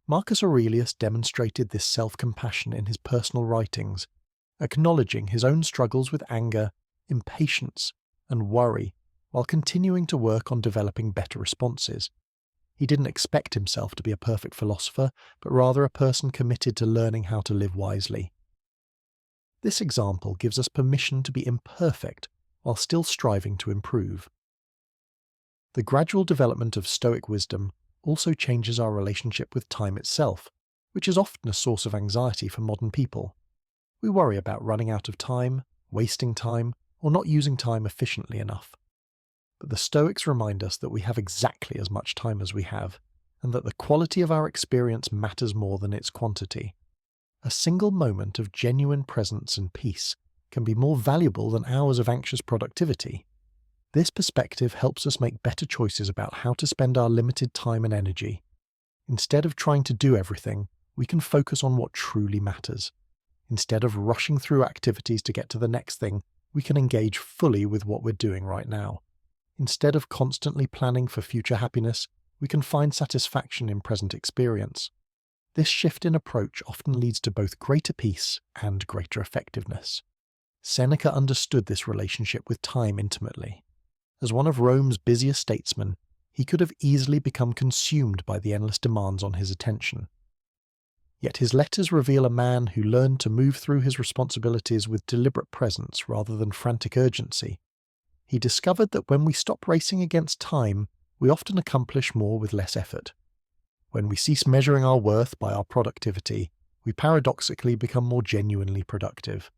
Marcus Aurelius demonstrated this self-compassion in his personal writings, acknowledging his own struggles with anger, impatience, and worry, while continuing to work on developing better responses. He didn't expect himself to be a perfect philosopher, but rather a person committed to learning how to live wisely. This example gives us permission to be imperfect while still striving to improve. The gradual development of Stoic wisdom also changes our relationship with time itself, which is often a source of anxiety for modern people. We worry about running out of time, wasting time, or not using time efficiently enough. But the Stoics remind us that we have exactly as much time as we have, and that the quality of our experience matters more than its quantity. A single moment of genuine presence and peace can be more valuable than hours of anxious productivity. This perspective helps us make better choices about how to spend our limited time and energy. Instead of trying to do everything, we can focus on what truly matters. Instead of rushing through activities to get to the next thing, we can engage fully with what we're doing right now. Instead of constantly planning for future happiness, we can find satisfaction in present experience. This shift in approach often leads to both greater peace and greater effectiveness. Seneca understood this relationship with time intimately. As one of Rome's busiest statesmen, he could have easily become consumed by the endless demands on his attention. Yet his letters reveal a man who learned to move through his responsibilities with deliberate presence rather than frantic urgency. He discovered that when we stop racing against time, we often accomplish more with less effort. When we cease measuring our worth by our productivity, we paradoxically become more genuinely productive.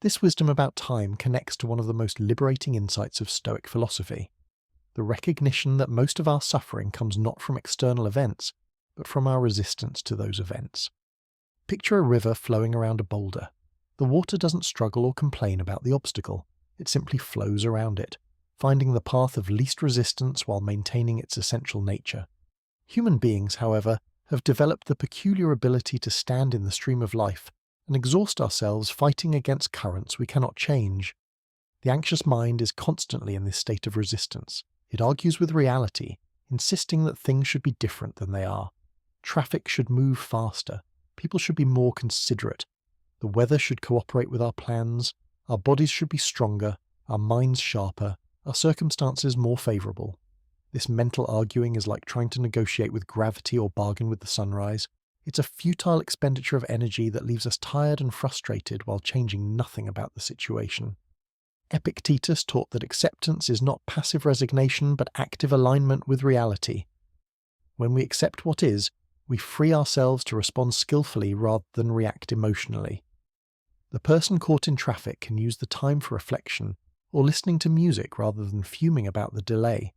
This wisdom about time connects to one of the most liberating insights of Stoic philosophy: the recognition that most of our suffering comes not from external events, but from our resistance to those events. Picture a river flowing around a boulder. The water doesn't struggle or complain about the obstacle. It simply flows around it, finding the path of least resistance while maintaining its essential nature. Human beings, however, have developed the peculiar ability to stand in the stream of life and exhaust ourselves fighting against currents we cannot change. The anxious mind is constantly in this state of resistance. It argues with reality, insisting that things should be different than they are. Traffic should move faster. People should be more considerate. The weather should cooperate with our plans. Our bodies should be stronger, our minds sharper, our circumstances more favourable. This mental arguing is like trying to negotiate with gravity or bargain with the sunrise. It's a futile expenditure of energy that leaves us tired and frustrated while changing nothing about the situation. Epictetus taught that acceptance is not passive resignation but active alignment with reality. When we accept what is, we free ourselves to respond skillfully rather than react emotionally. The person caught in traffic can use the time for reflection or listening to music rather than fuming about the delay.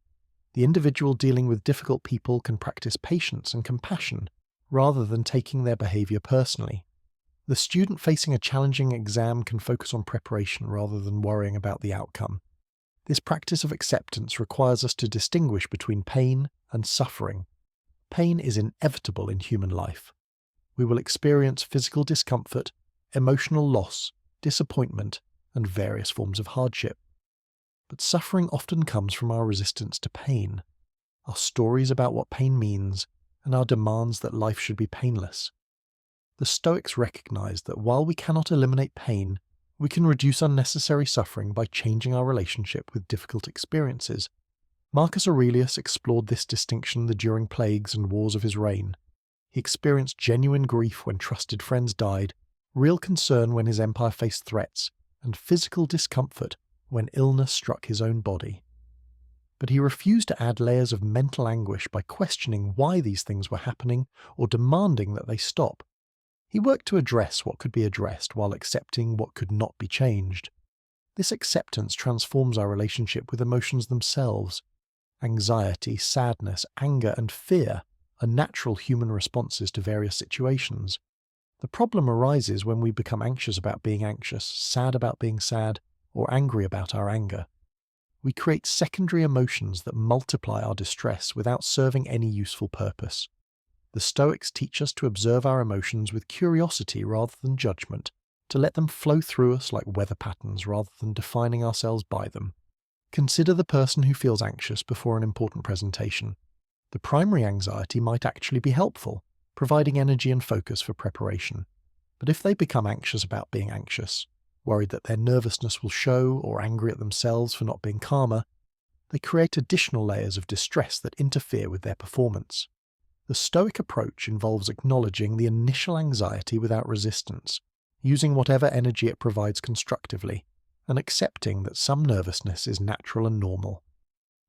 The individual dealing with difficult people can practice patience and compassion rather than taking their behaviour personally. The student facing a challenging exam can focus on preparation rather than worrying about the outcome. This practice of acceptance requires us to distinguish between pain and suffering. Pain is inevitable in human life. We will experience physical discomfort, emotional loss, disappointment, and various forms of hardship. But suffering often comes from our resistance to pain, our stories about what pain means, and our demands that life should be painless. The Stoics recognized that while we cannot eliminate pain, we can reduce unnecessary suffering by changing our relationship with difficult experiences. Marcus Aurelius explored this distinction during plagues and wars of his reign. He experienced genuine grief when trusted friends died, real concern when his empire faced threats, and physical discomfort when illness struck his own body. But he refused to add layers of mental anguish by questioning why these things were happening or demanding that they stop. He worked to address what could be addressed while accepting what could not be changed. This acceptance transforms our relationship with emotions themselves. Anxiety, sadness, anger, and fear are natural human responses to various situations. The problem arises when we become anxious about being anxious, sad about being sad, or angry about our anger. We create secondary emotions that multiply our distress without serving any useful purpose. The Stoics teach us to observe our emotions with curiosity rather than judgment, to let them flow through us like weather patterns rather than defining ourselves by them. Consider the person who feels anxious before an important presentation. The primary anxiety might actually be helpful, providing energy and focus for preparation. But if they become anxious about being anxious, worried that their nervousness will show, or angry at themselves for not being calmer, they create additional layers of distress that interfere with their performance. The Stoic approach involves acknowledging the initial anxiety without resistance, using whatever energy it provides constructively, and accepting that some nervousness is natural and normal.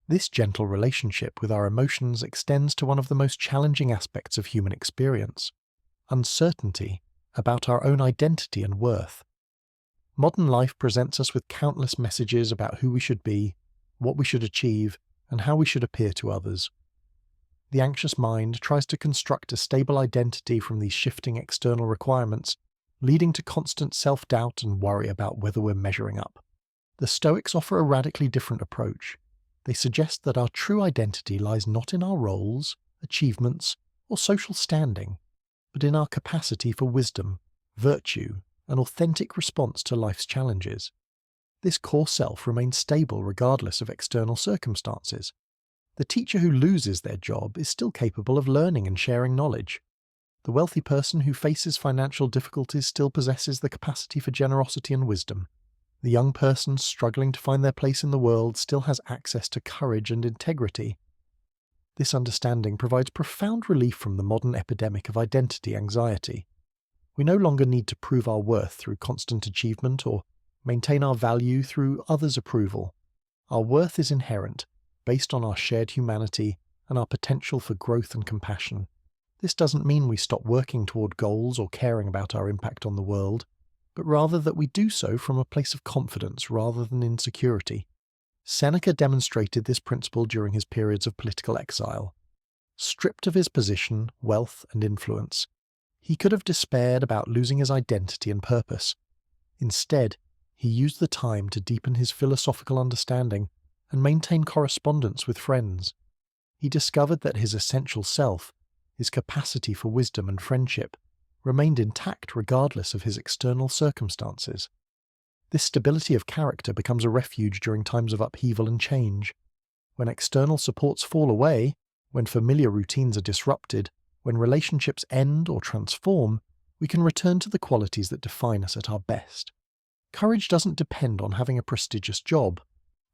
This gentle relationship with our emotions extends to one of the most challenging aspects of human experience: uncertainty about our own identity and worth. Modern life presents us with countless messages about who we should be, what we should achieve, and how we should appear to others. The anxious mind tries to construct a stable identity from these shifting external requirements, leading to constant self-doubt and worry about whether we're measuring up. The Stoics offer a radically different approach. They suggest that our true identity lies not in our roles, achievements, or social standing, but in our capacity for wisdom, virtue, and authentic response to life's challenges. This core self remains stable regardless of external circumstances. The teacher who loses their job is still capable of learning and sharing knowledge. The wealthy person who faces financial difficulties still possesses the capacity for generosity and wisdom. The young person struggling to find their place in the world still has access to courage and integrity. This understanding provides profound relief from the modern epidemic of identity anxiety. We no longer need to prove our worth through constant achievement or maintain our value through others' approval. Our worth is inherent, based on our shared humanity and our potential for growth and compassion. This doesn't mean we stop working toward goals or caring about our impact on the world, but rather that we do so from a place of confidence rather than insecurity. Seneca demonstrated this principle during his periods of political exile. Stripped of his position, wealth, and influence, he could have despaired about losing his identity and purpose. Instead, he used the time to deepen his philosophical understanding and maintain correspondence with friends. He discovered that his essential self, his capacity for wisdom and friendship, remained intact regardless of his external circumstances. This stability of character becomes a refuge during times of upheaval and change. When external supports fall away, when familiar routines are disrupted, when relationships end or transform, we can return to the qualities that define us at our best. Courage doesn't depend on having a prestigious job.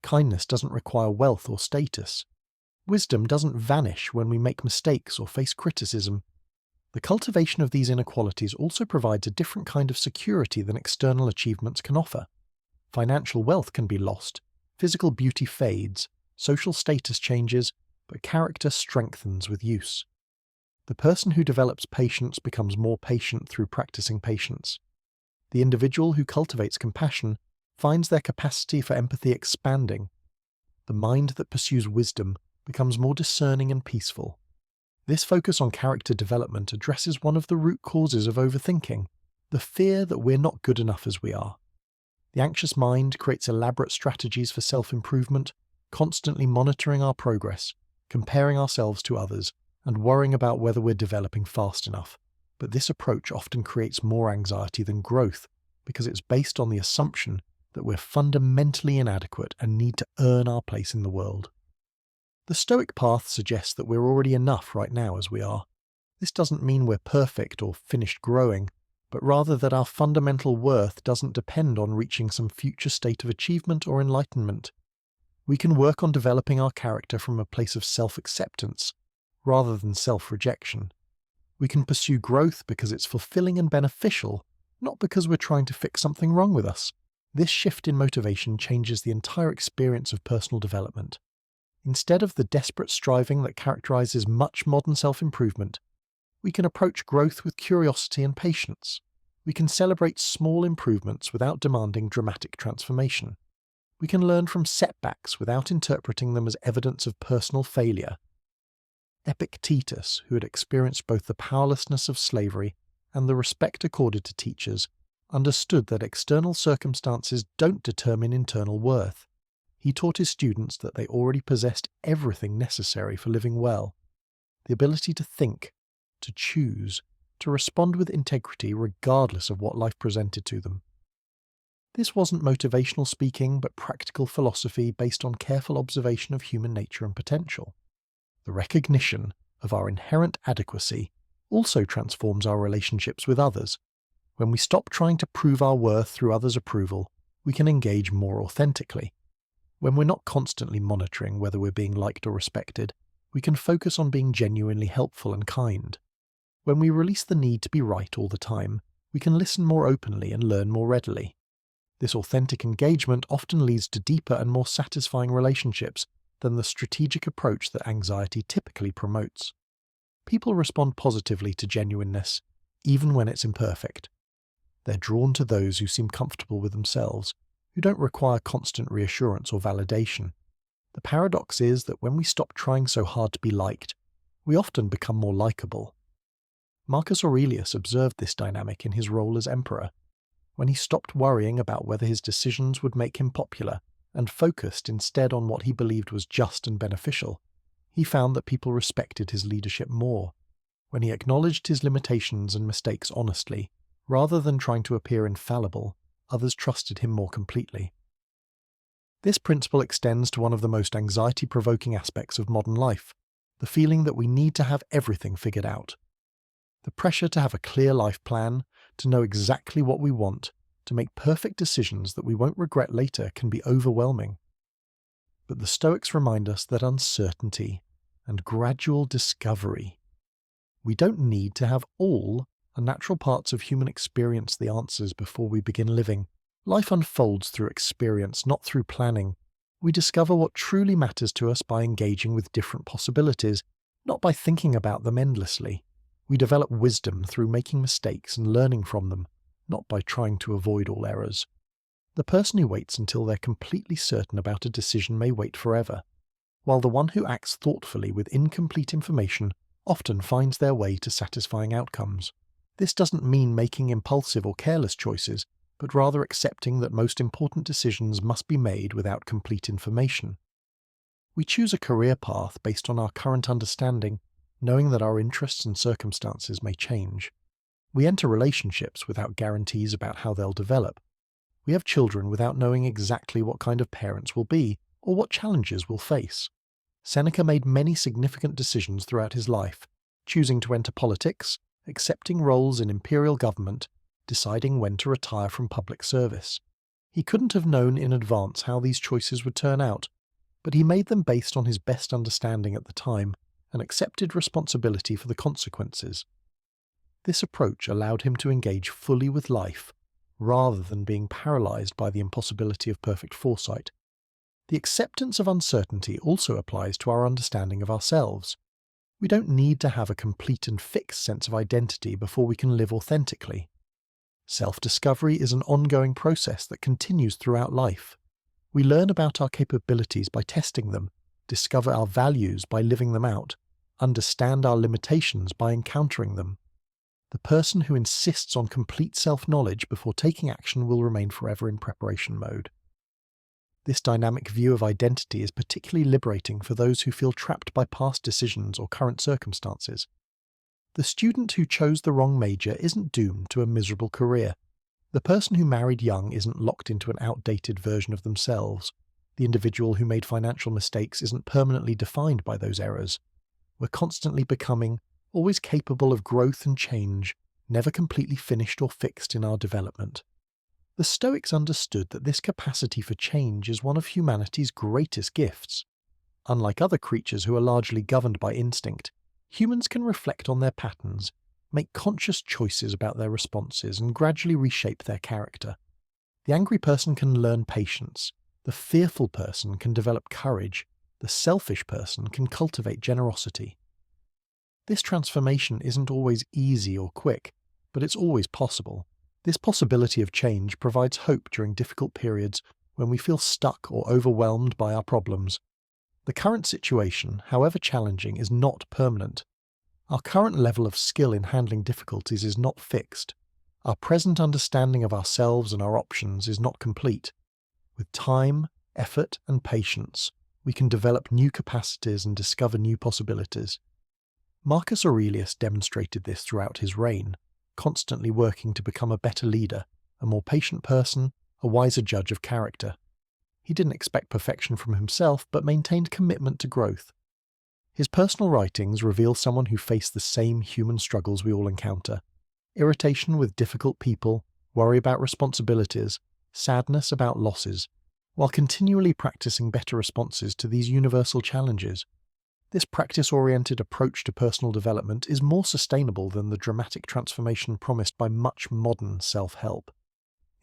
Kindness doesn't require wealth or status. Wisdom doesn't vanish when we make mistakes or face criticism. The cultivation of these inequalities also provides a different kind of security than external achievements can offer. Financial wealth can be lost, physical beauty fades, social status changes, but character strengthens with use. The person who develops patience becomes more patient through practicing patience. The individual who cultivates compassion finds their capacity for empathy expanding. The mind that pursues wisdom becomes more discerning and peaceful. This focus on character development addresses one of the root causes of overthinking, the fear that we're not good enough as we are. The anxious mind creates elaborate strategies for self-improvement, constantly monitoring our progress, comparing ourselves to others, and worrying about whether we're developing fast enough. But this approach often creates more anxiety than growth, because it's based on the assumption that we're fundamentally inadequate and need to earn our place in the world. The Stoic path suggests that we're already enough right now as we are. This doesn't mean we're perfect or finished growing, but rather that our fundamental worth doesn't depend on reaching some future state of achievement or enlightenment. We can work on developing our character from a place of self-acceptance, rather than self-rejection. We can pursue growth because it's fulfilling and beneficial, not because we're trying to fix something wrong with us. This shift in motivation changes the entire experience of personal development. Instead of the desperate striving that characterizes much modern self-improvement, we can approach growth with curiosity and patience. We can celebrate small improvements without demanding dramatic transformation. We can learn from setbacks without interpreting them as evidence of personal failure. Epictetus, who had experienced both the powerlessness of slavery and the respect accorded to teachers, understood that external circumstances don't determine internal worth. He taught his students that they already possessed everything necessary for living well. The ability to think, to choose, to respond with integrity regardless of what life presented to them. This wasn't motivational speaking, but practical philosophy based on careful observation of human nature and potential. The recognition of our inherent adequacy also transforms our relationships with others. When we stop trying to prove our worth through others' approval, we can engage more authentically. When we're not constantly monitoring whether we're being liked or respected, we can focus on being genuinely helpful and kind. When we release the need to be right all the time, we can listen more openly and learn more readily. This authentic engagement often leads to deeper and more satisfying relationships than the strategic approach that anxiety typically promotes. People respond positively to genuineness, even when it's imperfect. They're drawn to those who seem comfortable with themselves, who don't require constant reassurance or validation. The paradox is that when we stop trying so hard to be liked, we often become more likable. Marcus Aurelius observed this dynamic in his role as emperor. When he stopped worrying about whether his decisions would make him popular and focused instead on what he believed was just and beneficial, he found that people respected his leadership more. When he acknowledged his limitations and mistakes honestly, rather than trying to appear infallible, others trusted him more completely. This principle extends to one of the most anxiety-provoking aspects of modern life, the feeling that we need to have everything figured out. The pressure to have a clear life plan, to know exactly what we want, to make perfect decisions that we won't regret later can be overwhelming. But the Stoics remind us that uncertainty and gradual discovery. We don't need to have all the natural parts of human experience the answers before we begin living. Life unfolds through experience, not through planning. We discover what truly matters to us by engaging with different possibilities, not by thinking about them endlessly. We develop wisdom through making mistakes and learning from them, not by trying to avoid all errors. The person who waits until they're completely certain about a decision may wait forever, while the one who acts thoughtfully with incomplete information often finds their way to satisfying outcomes. This doesn't mean making impulsive or careless choices, but rather accepting that most important decisions must be made without complete information. We choose a career path based on our current understanding, knowing that our interests and circumstances may change. We enter relationships without guarantees about how they'll develop. We have children without knowing exactly what kind of parents we'll be or what challenges we'll face. Seneca made many significant decisions throughout his life, choosing to enter politics, accepting roles in imperial government, deciding when to retire from public service. He couldn't have known in advance how these choices would turn out, but he made them based on his best understanding at the time and accepted responsibility for the consequences. This approach allowed him to engage fully with life, rather than being paralyzed by the impossibility of perfect foresight. The acceptance of uncertainty also applies to our understanding of ourselves. We don't need to have a complete and fixed sense of identity before we can live authentically. Self-discovery is an ongoing process that continues throughout life. We learn about our capabilities by testing them, discover our values by living them out, understand our limitations by encountering them. The person who insists on complete self-knowledge before taking action will remain forever in preparation mode. This dynamic view of identity is particularly liberating for those who feel trapped by past decisions or current circumstances. The student who chose the wrong major isn't doomed to a miserable career. The person who married young isn't locked into an outdated version of themselves. The individual who made financial mistakes isn't permanently defined by those errors. We're constantly becoming, always capable of growth and change, never completely finished or fixed in our development. The Stoics understood that this capacity for change is one of humanity's greatest gifts. Unlike other creatures who are largely governed by instinct, humans can reflect on their patterns, make conscious choices about their responses, and gradually reshape their character. The angry person can learn patience, the fearful person can develop courage, the selfish person can cultivate generosity. This transformation isn't always easy or quick, but it's always possible. This possibility of change provides hope during difficult periods when we feel stuck or overwhelmed by our problems. The current situation, however challenging, is not permanent. Our current level of skill in handling difficulties is not fixed. Our present understanding of ourselves and our options is not complete. With time, effort, and patience, we can develop new capacities and discover new possibilities. Marcus Aurelius demonstrated this throughout his reign, constantly working to become a better leader, a more patient person, a wiser judge of character. He didn't expect perfection from himself, but maintained commitment to growth. His personal writings reveal someone who faced the same human struggles we all encounter: irritation with difficult people, worry about responsibilities, sadness about losses, while continually practicing better responses to these universal challenges. This practice-oriented approach to personal development is more sustainable than the dramatic transformation promised by much modern self-help.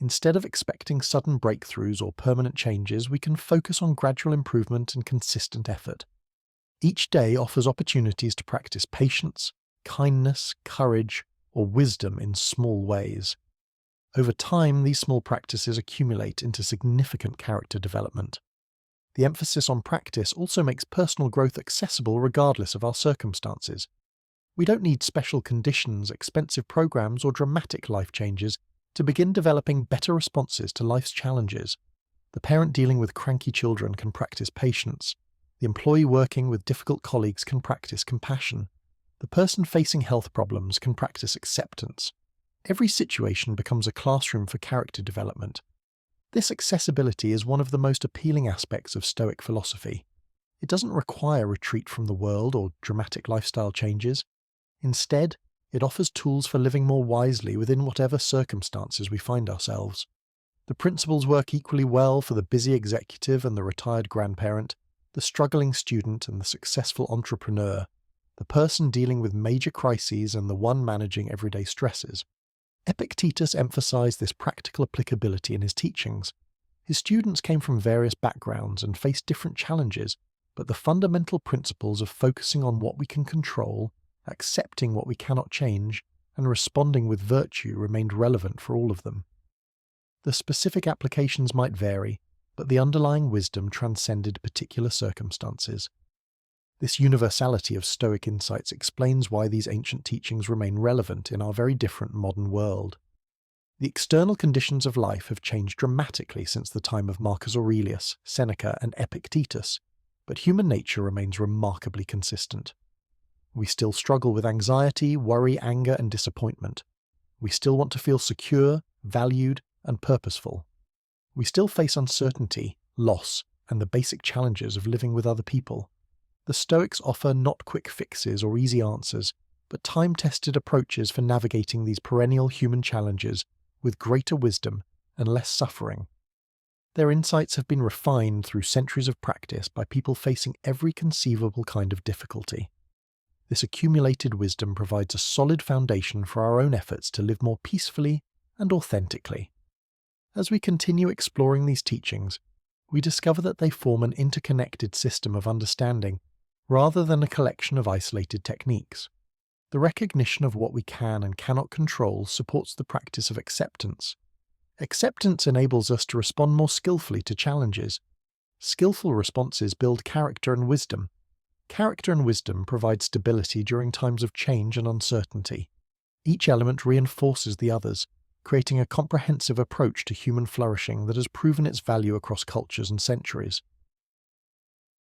Instead of expecting sudden breakthroughs or permanent changes, we can focus on gradual improvement and consistent effort. Each day offers opportunities to practice patience, kindness, courage, or wisdom in small ways. Over time, these small practices accumulate into significant character development. The emphasis on practice also makes personal growth accessible regardless of our circumstances. We don't need special conditions, expensive programs, or dramatic life changes to begin developing better responses to life's challenges. The parent dealing with cranky children can practice patience. The employee working with difficult colleagues can practice compassion. The person facing health problems can practice acceptance. Every situation becomes a classroom for character development. This accessibility is one of the most appealing aspects of Stoic philosophy. It doesn't require retreat from the world or dramatic lifestyle changes. Instead, it offers tools for living more wisely within whatever circumstances we find ourselves. The principles work equally well for the busy executive and the retired grandparent, the struggling student and the successful entrepreneur, the person dealing with major crises and the one managing everyday stresses. Epictetus emphasized this practical applicability in his teachings. His students came from various backgrounds and faced different challenges, but the fundamental principles of focusing on what we can control, accepting what we cannot change, and responding with virtue remained relevant for all of them. The specific applications might vary, but the underlying wisdom transcended particular circumstances. This universality of Stoic insights explains why these ancient teachings remain relevant in our very different modern world. The external conditions of life have changed dramatically since the time of Marcus Aurelius, Seneca, and Epictetus, but human nature remains remarkably consistent. We still struggle with anxiety, worry, anger, and disappointment. We still want to feel secure, valued, and purposeful. We still face uncertainty, loss, and the basic challenges of living with other people. The Stoics offer not quick fixes or easy answers, but time-tested approaches for navigating these perennial human challenges with greater wisdom and less suffering. Their insights have been refined through centuries of practice by people facing every conceivable kind of difficulty. This accumulated wisdom provides a solid foundation for our own efforts to live more peacefully and authentically. As we continue exploring these teachings, we discover that they form an interconnected system of understanding rather than a collection of isolated techniques. The recognition of what we can and cannot control supports the practice of acceptance. Acceptance enables us to respond more skillfully to challenges. Skillful responses build character and wisdom. Character and wisdom provide stability during times of change and uncertainty. Each element reinforces the others, creating a comprehensive approach to human flourishing that has proven its value across cultures and centuries.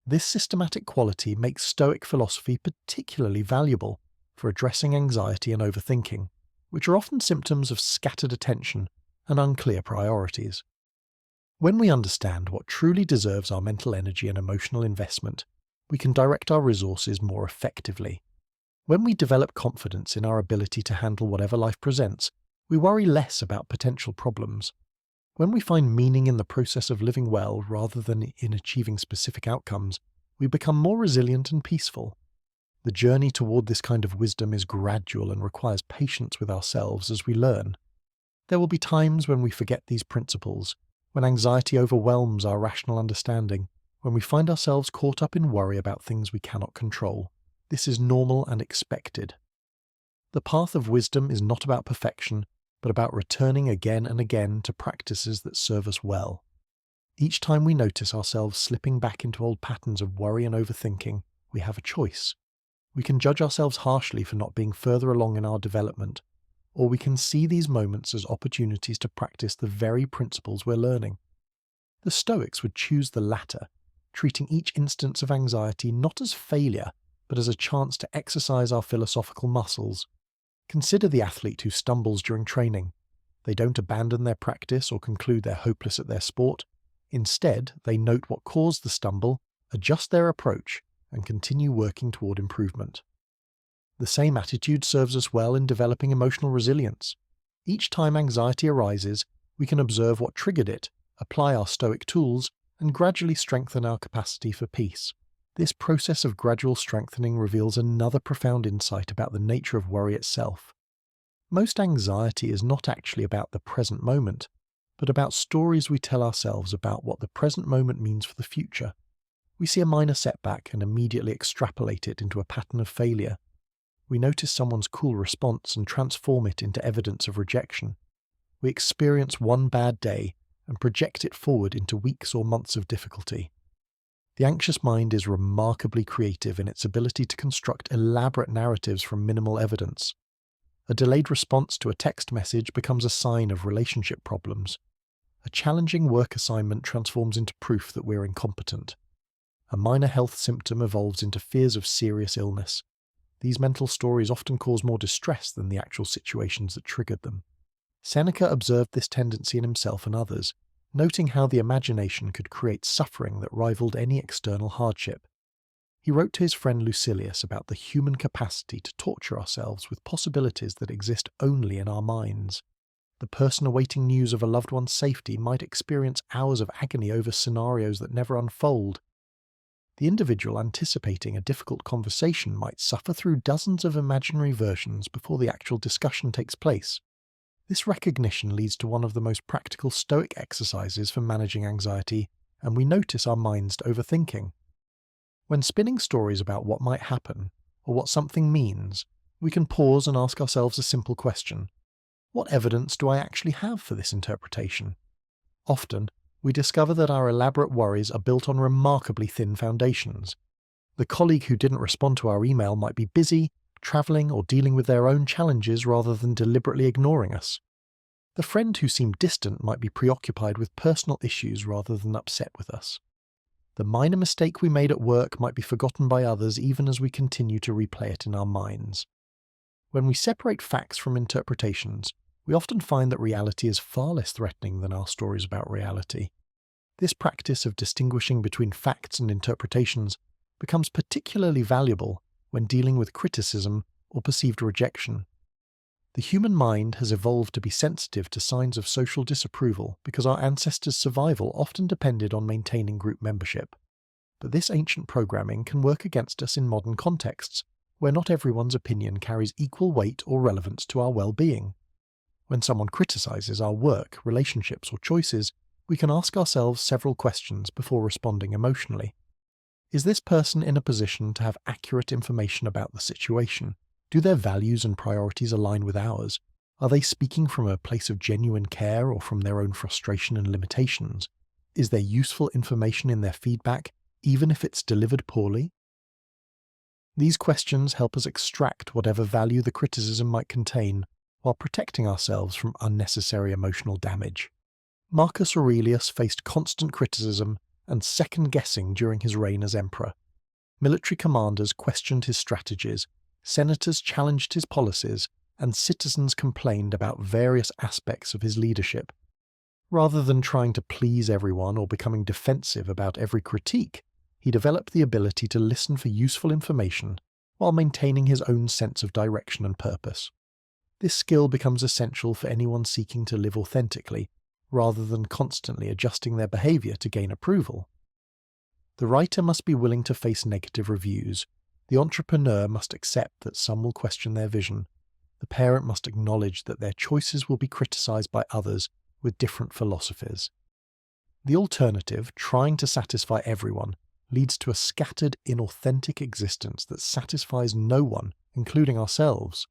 This systematic quality makes Stoic philosophy particularly valuable for addressing anxiety and overthinking, which are often symptoms of scattered attention and unclear priorities. When we understand what truly deserves our mental energy and emotional investment, we can direct our resources more effectively. When we develop confidence in our ability to handle whatever life presents, we worry less about potential problems. When we find meaning in the process of living well rather than in achieving specific outcomes, we become more resilient and peaceful. The journey toward this kind of wisdom is gradual and requires patience with ourselves as we learn. There will be times when we forget these principles, when anxiety overwhelms our rational understanding, when we find ourselves caught up in worry about things we cannot control. This is normal and expected. The path of wisdom is not about perfection, but about returning again and again to practices that serve us well. Each time we notice ourselves slipping back into old patterns of worry and overthinking, we have a choice. We can judge ourselves harshly for not being further along in our development, or we can see these moments as opportunities to practice the very principles we're learning. The Stoics would choose the latter, treating each instance of anxiety not as failure, but as a chance to exercise our philosophical muscles. Consider the athlete who stumbles during training. They don't abandon their practice or conclude they're hopeless at their sport. Instead, they note what caused the stumble, adjust their approach, and continue working toward improvement. The same attitude serves us well in developing emotional resilience. Each time anxiety arises, we can observe what triggered it, apply our Stoic tools, and gradually strengthen our capacity for peace. This process of gradual strengthening reveals another profound insight about the nature of worry itself. Most anxiety is not actually about the present moment, but about stories we tell ourselves about what the present moment means for the future. We see a minor setback and immediately extrapolate it into a pattern of failure. We notice someone's cool response and transform it into evidence of rejection. We experience one bad day and project it forward into weeks or months of difficulty. The anxious mind is remarkably creative in its ability to construct elaborate narratives from minimal evidence. A delayed response to a text message becomes a sign of relationship problems. A challenging work assignment transforms into proof that we're incompetent. A minor health symptom evolves into fears of serious illness. These mental stories often cause more distress than the actual situations that triggered them. Seneca observed this tendency in himself and others. noting how the imagination could create suffering that rivaled any external hardship. He wrote to his friend Lucilius about the human capacity to torture ourselves with possibilities that exist only in our minds. The person awaiting news of a loved one's safety might experience hours of agony over scenarios that never unfold. The individual anticipating a difficult conversation might suffer through dozens of imaginary versions before the actual discussion takes place. This recognition leads to one of the most practical Stoic exercises for managing anxiety, and we notice our minds overthinking. When spinning stories about what might happen, or what something means, we can pause and ask ourselves a simple question. What evidence do I actually have for this interpretation? Often, we discover that our elaborate worries are built on remarkably thin foundations. The colleague who didn't respond to our email might be busy, travelling, or dealing with their own challenges rather than deliberately ignoring us. The friend who seemed distant might be preoccupied with personal issues rather than upset with us. The minor mistake we made at work might be forgotten by others even as we continue to replay it in our minds. When we separate facts from interpretations, we often find that reality is far less threatening than our stories about reality. This practice of distinguishing between facts and interpretations becomes particularly valuable when dealing with criticism or perceived rejection. The human mind has evolved to be sensitive to signs of social disapproval because our ancestors' survival often depended on maintaining group membership. But this ancient programming can work against us in modern contexts, where not everyone's opinion carries equal weight or relevance to our well-being. When someone criticizes our work, relationships, or choices, we can ask ourselves several questions before responding emotionally. Is this person in a position to have accurate information about the situation? Do their values and priorities align with ours? Are they speaking from a place of genuine care or from their own frustration and limitations? Is there useful information in their feedback, even if it's delivered poorly? These questions help us extract whatever value the criticism might contain, while protecting ourselves from unnecessary emotional damage. Marcus Aurelius faced constant criticism and second-guessing during his reign as emperor. Military commanders questioned his strategies, senators challenged his policies, and citizens complained about various aspects of his leadership. Rather than trying to please everyone or becoming defensive about every critique, he developed the ability to listen for useful information while maintaining his own sense of direction and purpose. This skill becomes essential for anyone seeking to live authentically, rather than constantly adjusting their behavior to gain approval. The writer must be willing to face negative reviews. The entrepreneur must accept that some will question their vision. The parent must acknowledge that their choices will be criticized by others with different philosophies. The alternative, trying to satisfy everyone, leads to a scattered, inauthentic existence that satisfies no one, including ourselves.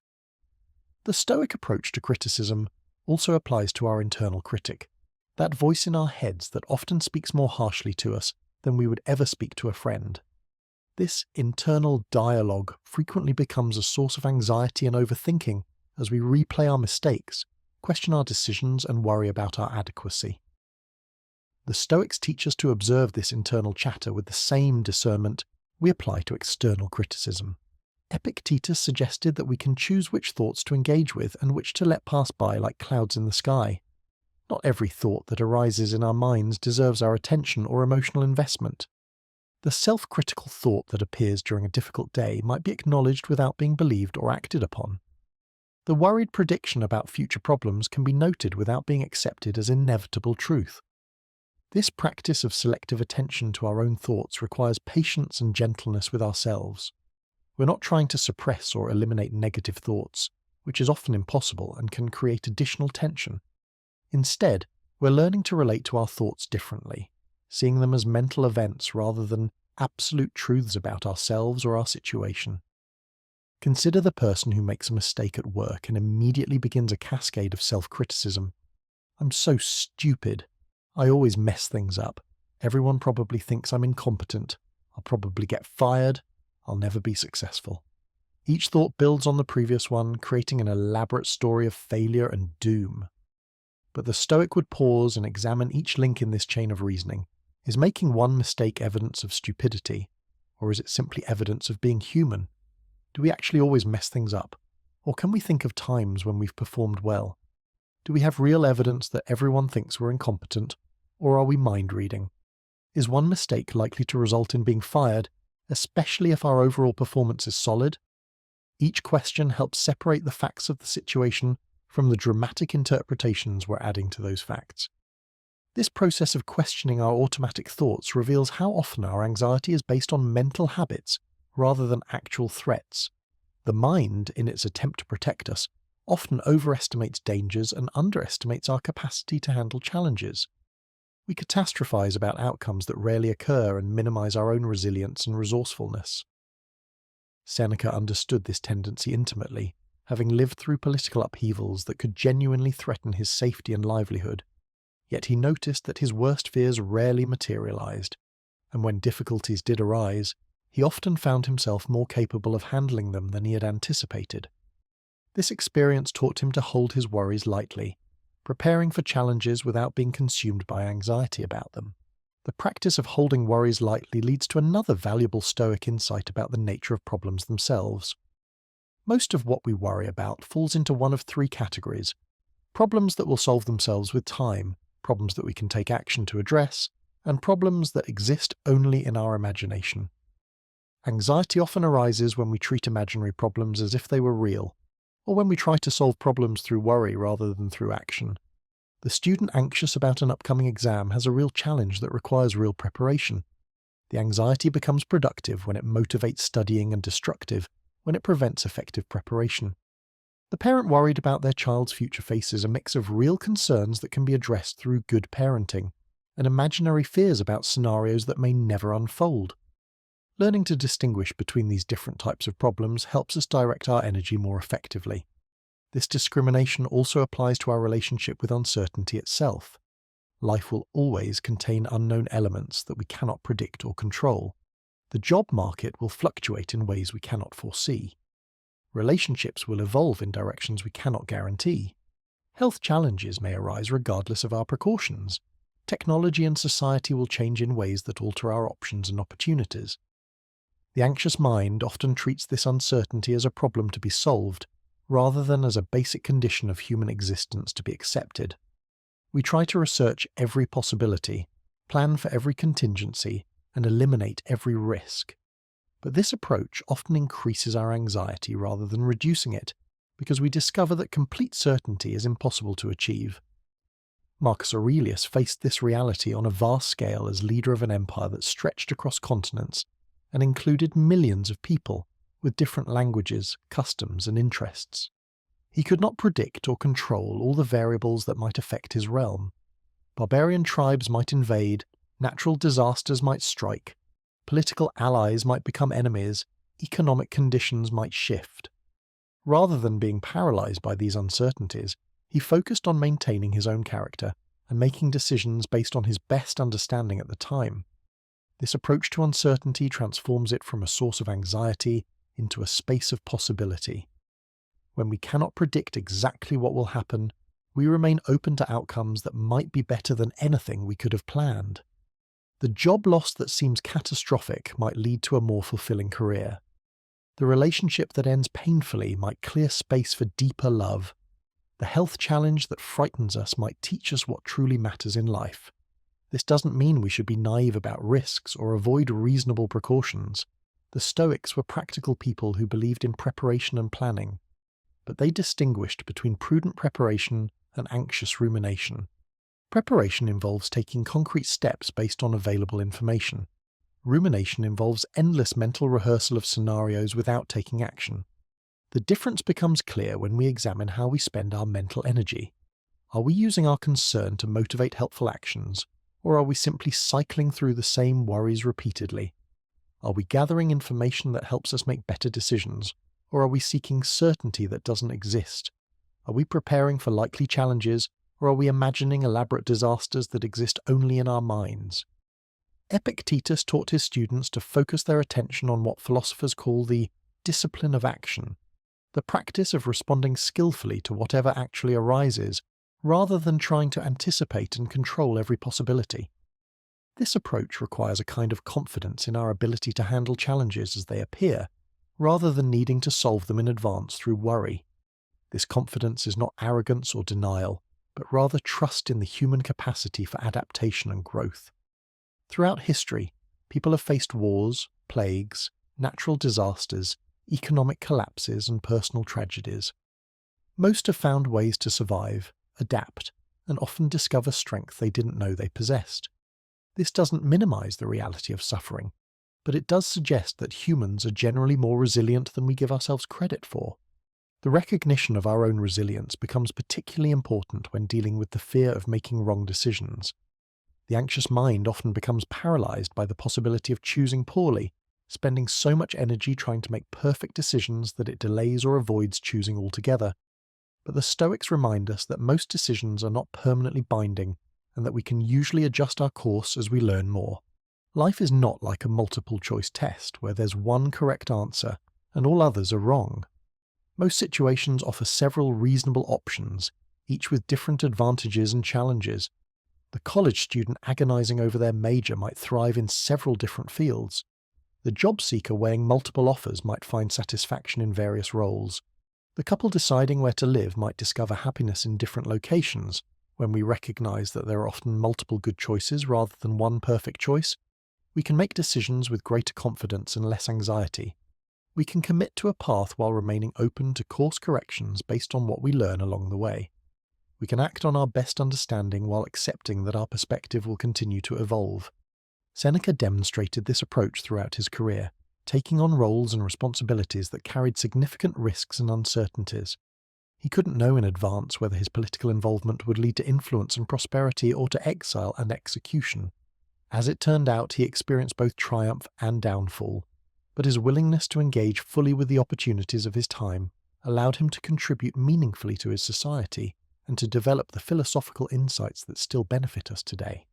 The Stoic approach to criticism also applies to our internal critic, that voice in our heads that often speaks more harshly to us than we would ever speak to a friend. This internal dialogue frequently becomes a source of anxiety and overthinking as we replay our mistakes, question our decisions, and worry about our adequacy. The Stoics teach us to observe this internal chatter with the same discernment we apply to external criticism. Epictetus suggested that we can choose which thoughts to engage with and which to let pass by like clouds in the sky. Not every thought that arises in our minds deserves our attention or emotional investment. The self-critical thought that appears during a difficult day might be acknowledged without being believed or acted upon. The worried prediction about future problems can be noted without being accepted as inevitable truth. This practice of selective attention to our own thoughts requires patience and gentleness with ourselves. We're not trying to suppress or eliminate negative thoughts, which is often impossible and can create additional tension. Instead, we're learning to relate to our thoughts differently, seeing them as mental events rather than absolute truths about ourselves or our situation. Consider the person who makes a mistake at work and immediately begins a cascade of self-criticism. I'm so stupid. I always mess things up. Everyone probably thinks I'm incompetent. I'll probably get fired. I'll never be successful. Each thought builds on the previous one, creating an elaborate story of failure and doom. But the Stoic would pause and examine each link in this chain of reasoning. Is making one mistake evidence of stupidity, or is it simply evidence of being human? Do we actually always mess things up? Or can we think of times when we've performed well? Do we have real evidence that everyone thinks we're incompetent, or are we mind reading? Is one mistake likely to result in being fired, especially if our overall performance is solid? Each question helps separate the facts of the situation from the dramatic interpretations we're adding to those facts. This process of questioning our automatic thoughts reveals how often our anxiety is based on mental habits rather than actual threats. The mind, in its attempt to protect us, often overestimates dangers and underestimates our capacity to handle challenges. We catastrophize about outcomes that rarely occur and minimize our own resilience and resourcefulness. Seneca understood this tendency intimately, having lived through political upheavals that could genuinely threaten his safety and livelihood. Yet he noticed that his worst fears rarely materialized, and when difficulties did arise, he often found himself more capable of handling them than he had anticipated. This experience taught him to hold his worries lightly, preparing for challenges without being consumed by anxiety about them. The practice of holding worries lightly leads to another valuable Stoic insight about the nature of problems themselves. Most of what we worry about falls into one of three categories: problems that will solve themselves with time, problems that we can take action to address, and problems that exist only in our imagination. Anxiety often arises when we treat imaginary problems as if they were real, or when we try to solve problems through worry rather than through action. The student anxious about an upcoming exam has a real challenge that requires real preparation. The anxiety becomes productive when it motivates studying and destructive when it prevents effective preparation. The parent worried about their child's future faces a mix of real concerns that can be addressed through good parenting, and imaginary fears about scenarios that may never unfold. Learning to distinguish between these different types of problems helps us direct our energy more effectively. This discrimination also applies to our relationship with uncertainty itself. Life will always contain unknown elements that we cannot predict or control. The job market will fluctuate in ways we cannot foresee. Relationships will evolve in directions we cannot guarantee. Health challenges may arise regardless of our precautions. Technology and society will change in ways that alter our options and opportunities. The anxious mind often treats this uncertainty as a problem to be solved, rather than as a basic condition of human existence to be accepted. We try to research every possibility, plan for every contingency, and eliminate every risk. But this approach often increases our anxiety rather than reducing it, because we discover that complete certainty is impossible to achieve. Marcus Aurelius faced this reality on a vast scale as leader of an empire that stretched across continents and included millions of people with different languages, customs, and interests. He could not predict or control all the variables that might affect his realm. Barbarian tribes might invade, natural disasters might strike, political allies might become enemies, economic conditions might shift. Rather than being paralyzed by these uncertainties, he focused on maintaining his own character and making decisions based on his best understanding at the time. This approach to uncertainty transforms it from a source of anxiety into a space of possibility. When we cannot predict exactly what will happen, we remain open to outcomes that might be better than anything we could have planned. The job loss that seems catastrophic might lead to a more fulfilling career. The relationship that ends painfully might clear space for deeper love. The health challenge that frightens us might teach us what truly matters in life. This doesn't mean we should be naive about risks or avoid reasonable precautions. The Stoics were practical people who believed in preparation and planning, but they distinguished between prudent preparation and anxious rumination. Preparation involves taking concrete steps based on available information. Rumination involves endless mental rehearsal of scenarios without taking action. The difference becomes clear when we examine how we spend our mental energy. Are we using our concern to motivate helpful actions, or are we simply cycling through the same worries repeatedly? Are we gathering information that helps us make better decisions, or are we seeking certainty that doesn't exist? Are we preparing for likely challenges, or are we imagining elaborate disasters that exist only in our minds? Epictetus taught his students to focus their attention on what philosophers call the discipline of action, the practice of responding skillfully to whatever actually arises, rather than trying to anticipate and control every possibility. This approach requires a kind of confidence in our ability to handle challenges as they appear, rather than needing to solve them in advance through worry. This confidence is not arrogance or denial, but rather trust in the human capacity for adaptation and growth. Throughout history, people have faced wars, plagues, natural disasters, economic collapses, and personal tragedies. Most have found ways to survive, adapt, and often discover strength they didn't know they possessed. This doesn't minimize the reality of suffering, but it does suggest that humans are generally more resilient than we give ourselves credit for. The recognition of our own resilience becomes particularly important when dealing with the fear of making wrong decisions. The anxious mind often becomes paralyzed by the possibility of choosing poorly, spending so much energy trying to make perfect decisions that it delays or avoids choosing altogether. But the Stoics remind us that most decisions are not permanently binding, and that we can usually adjust our course as we learn more. Life is not like a multiple-choice test where there's one correct answer and all others are wrong. Most situations offer several reasonable options, each with different advantages and challenges. The college student agonizing over their major might thrive in several different fields. The job seeker weighing multiple offers might find satisfaction in various roles. The couple deciding where to live might discover happiness in different locations. When we recognize that there are often multiple good choices rather than one perfect choice, we can make decisions with greater confidence and less anxiety. We can commit to a path while remaining open to course corrections based on what we learn along the way. We can act on our best understanding while accepting that our perspective will continue to evolve. Seneca demonstrated this approach throughout his career, taking on roles and responsibilities that carried significant risks and uncertainties. He couldn't know in advance whether his political involvement would lead to influence and prosperity or to exile and execution. As it turned out, he experienced both triumph and downfall, but his willingness to engage fully with the opportunities of his time allowed him to contribute meaningfully to his society and to develop the philosophical insights that still benefit us today.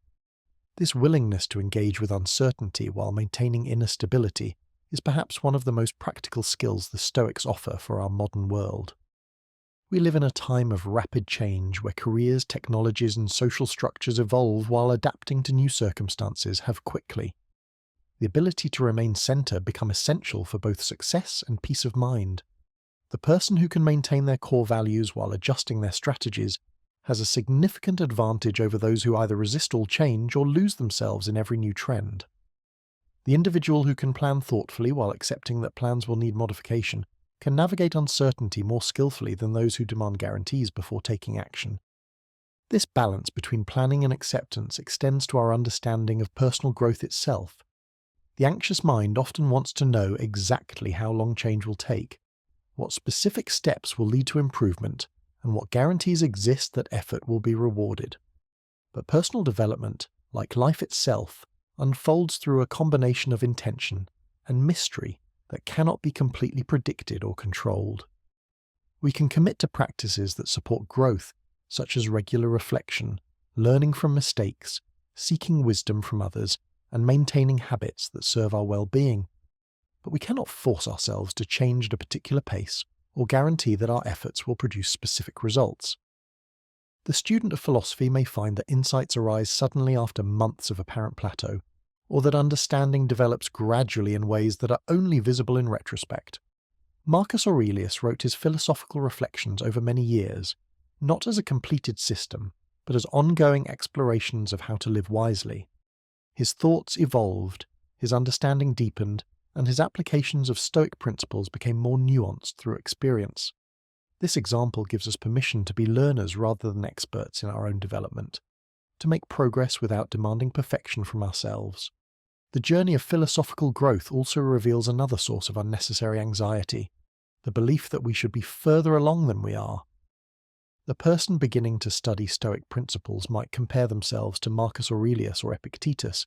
This willingness to engage with uncertainty while maintaining inner stability is perhaps one of the most practical skills the Stoics offer for our modern world. We live in a time of rapid change where careers, technologies, and social structures evolve while adapting to new circumstances have quickly. The ability to remain centered becomes essential for both success and peace of mind. The person who can maintain their core values while adjusting their strategies has a significant advantage over those who either resist all change or lose themselves in every new trend. The individual who can plan thoughtfully while accepting that plans will need modification can navigate uncertainty more skillfully than those who demand guarantees before taking action. This balance between planning and acceptance extends to our understanding of personal growth itself. The anxious mind often wants to know exactly how long change will take, what specific steps will lead to improvement, and what guarantees exist that effort will be rewarded. But personal development, like life itself, unfolds through a combination of intention and mystery that cannot be completely predicted or controlled. We can commit to practices that support growth, such as regular reflection, learning from mistakes, seeking wisdom from others, and maintaining habits that serve our well-being. But we cannot force ourselves to change at a particular pace or guarantee that our efforts will produce specific results. The student of philosophy may find that insights arise suddenly after months of apparent plateau, or that understanding develops gradually in ways that are only visible in retrospect. Marcus Aurelius wrote his philosophical reflections over many years, not as a completed system, but as ongoing explorations of how to live wisely. His thoughts evolved, his understanding deepened, and his applications of Stoic principles became more nuanced through experience. This example gives us permission to be learners rather than experts in our own development, to make progress without demanding perfection from ourselves. The journey of philosophical growth also reveals another source of unnecessary anxiety, the belief that we should be further along than we are. The person beginning to study Stoic principles might compare themselves to Marcus Aurelius or Epictetus,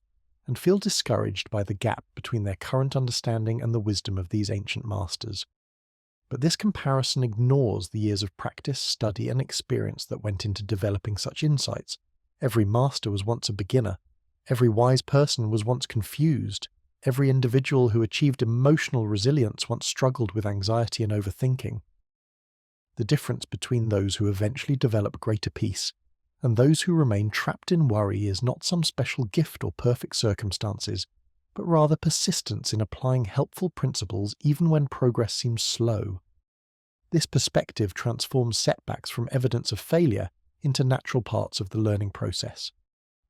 and feel discouraged by the gap between their current understanding and the wisdom of these ancient masters. But this comparison ignores the years of practice, study, and experience that went into developing such insights. Every master was once a beginner. Every wise person was once confused. Every individual who achieved emotional resilience once struggled with anxiety and overthinking. The difference between those who eventually develop greater peace and those who remain trapped in worry is not some special gift or perfect circumstances, but rather persistence in applying helpful principles even when progress seems slow. This perspective transforms setbacks from evidence of failure into natural parts of the learning process.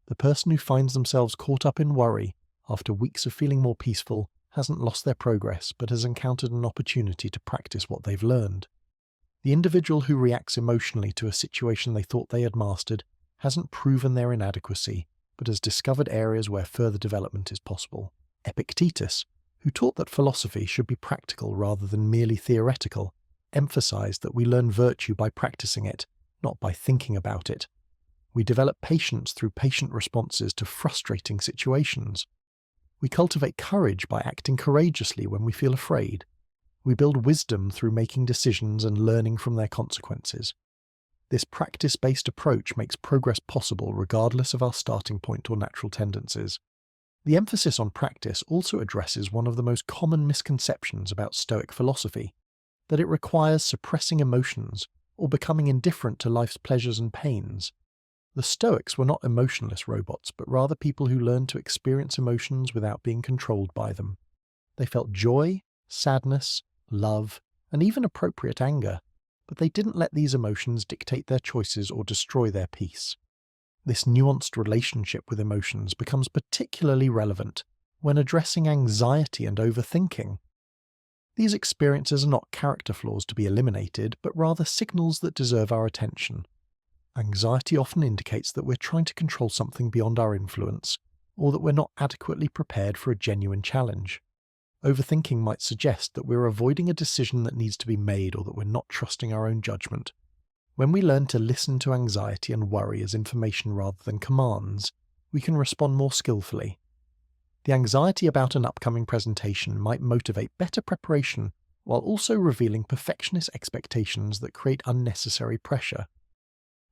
The person who finds themselves caught up in worry after weeks of feeling more peaceful hasn't lost their progress but has encountered an opportunity to practice what they've learned. The individual who reacts emotionally to a situation they thought they had mastered hasn't proven their inadequacy, but has discovered areas where further development is possible. Epictetus, who taught that philosophy should be practical rather than merely theoretical, emphasized that we learn virtue by practicing it, not by thinking about it. We develop patience through patient responses to frustrating situations. We cultivate courage by acting courageously when we feel afraid. We build wisdom through making decisions and learning from their consequences. This practice-based approach makes progress possible regardless of our starting point or natural tendencies. The emphasis on practice also addresses one of the most common misconceptions about Stoic philosophy, that it requires suppressing emotions or becoming indifferent to life's pleasures and pains. The Stoics were not emotionless robots, but rather people who learned to experience emotions without being controlled by them. They felt joy, sadness, love, and even appropriate anger, but they didn't let these emotions dictate their choices or destroy their peace. This nuanced relationship with emotions becomes particularly relevant when addressing anxiety and overthinking. These experiences are not character flaws to be eliminated, but rather signals that deserve our attention. Anxiety often indicates that we're trying to control something beyond our influence, or that we're not adequately prepared for a genuine challenge. Overthinking might suggest that we're avoiding a decision that needs to be made or that we're not trusting our own judgment. When we learn to listen to anxiety and worry as information rather than commands, we can respond more skillfully. The anxiety about an upcoming presentation might motivate better preparation while also revealing perfectionist expectations that create unnecessary pressure.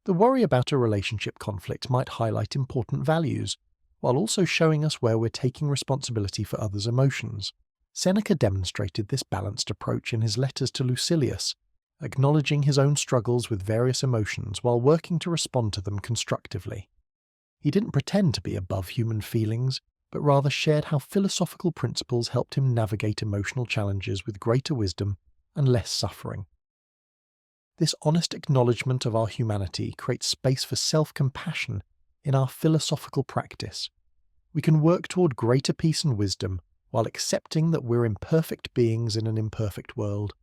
The worry about a relationship conflict might highlight important values, while also showing us where we're taking responsibility for others' emotions. Seneca demonstrated this balanced approach in his letters to Lucilius, acknowledging his own struggles with various emotions while working to respond to them constructively. He didn't pretend to be above human feelings, but rather shared how philosophical principles helped him navigate emotional challenges with greater wisdom and less suffering. This honest acknowledgement of our humanity creates space for self-compassion in our philosophical practice. We can work toward greater peace and wisdom while accepting that we're imperfect beings in an imperfect world.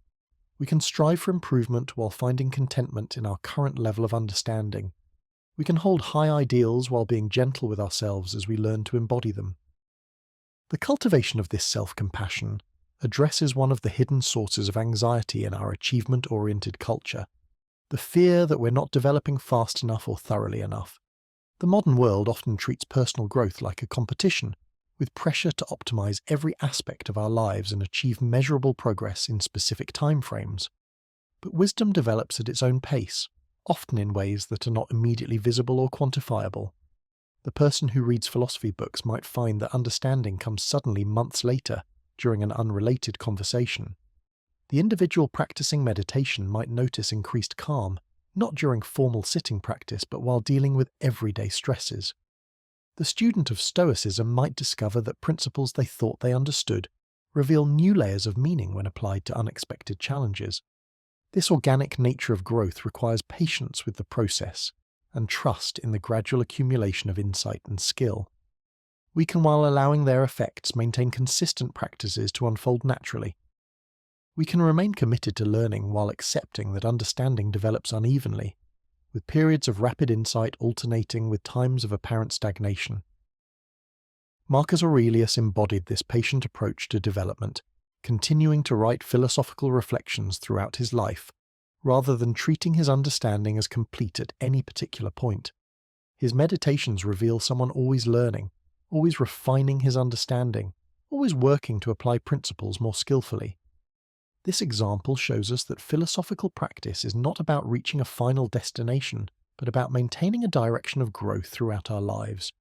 We can strive for improvement while finding contentment in our current level of understanding. We can hold high ideals while being gentle with ourselves as we learn to embody them. The cultivation of this self-compassion addresses one of the hidden sources of anxiety in our achievement-oriented culture, the fear that we're not developing fast enough or thoroughly enough. The modern world often treats personal growth like a competition, with pressure to optimize every aspect of our lives and achieve measurable progress in specific timeframes. But wisdom develops at its own pace, often in ways that are not immediately visible or quantifiable. The person who reads philosophy books might find that understanding comes suddenly months later, during an unrelated conversation. The individual practicing meditation might notice increased calm, not during formal sitting practice, but while dealing with everyday stresses. The student of Stoicism might discover that principles they thought they understood reveal new layers of meaning when applied to unexpected challenges. This organic nature of growth requires patience with the process and trust in the gradual accumulation of insight and skill. We can, while allowing their effects, maintain consistent practices to unfold naturally. We can remain committed to learning while accepting that understanding develops unevenly, with periods of rapid insight alternating with times of apparent stagnation. Marcus Aurelius embodied this patient approach to development, continuing to write philosophical reflections throughout his life, rather than treating his understanding as complete at any particular point. His meditations reveal someone always learning, always refining his understanding, always working to apply principles more skillfully. This example shows us that philosophical practice is not about reaching a final destination, but about maintaining a direction of growth throughout our lives.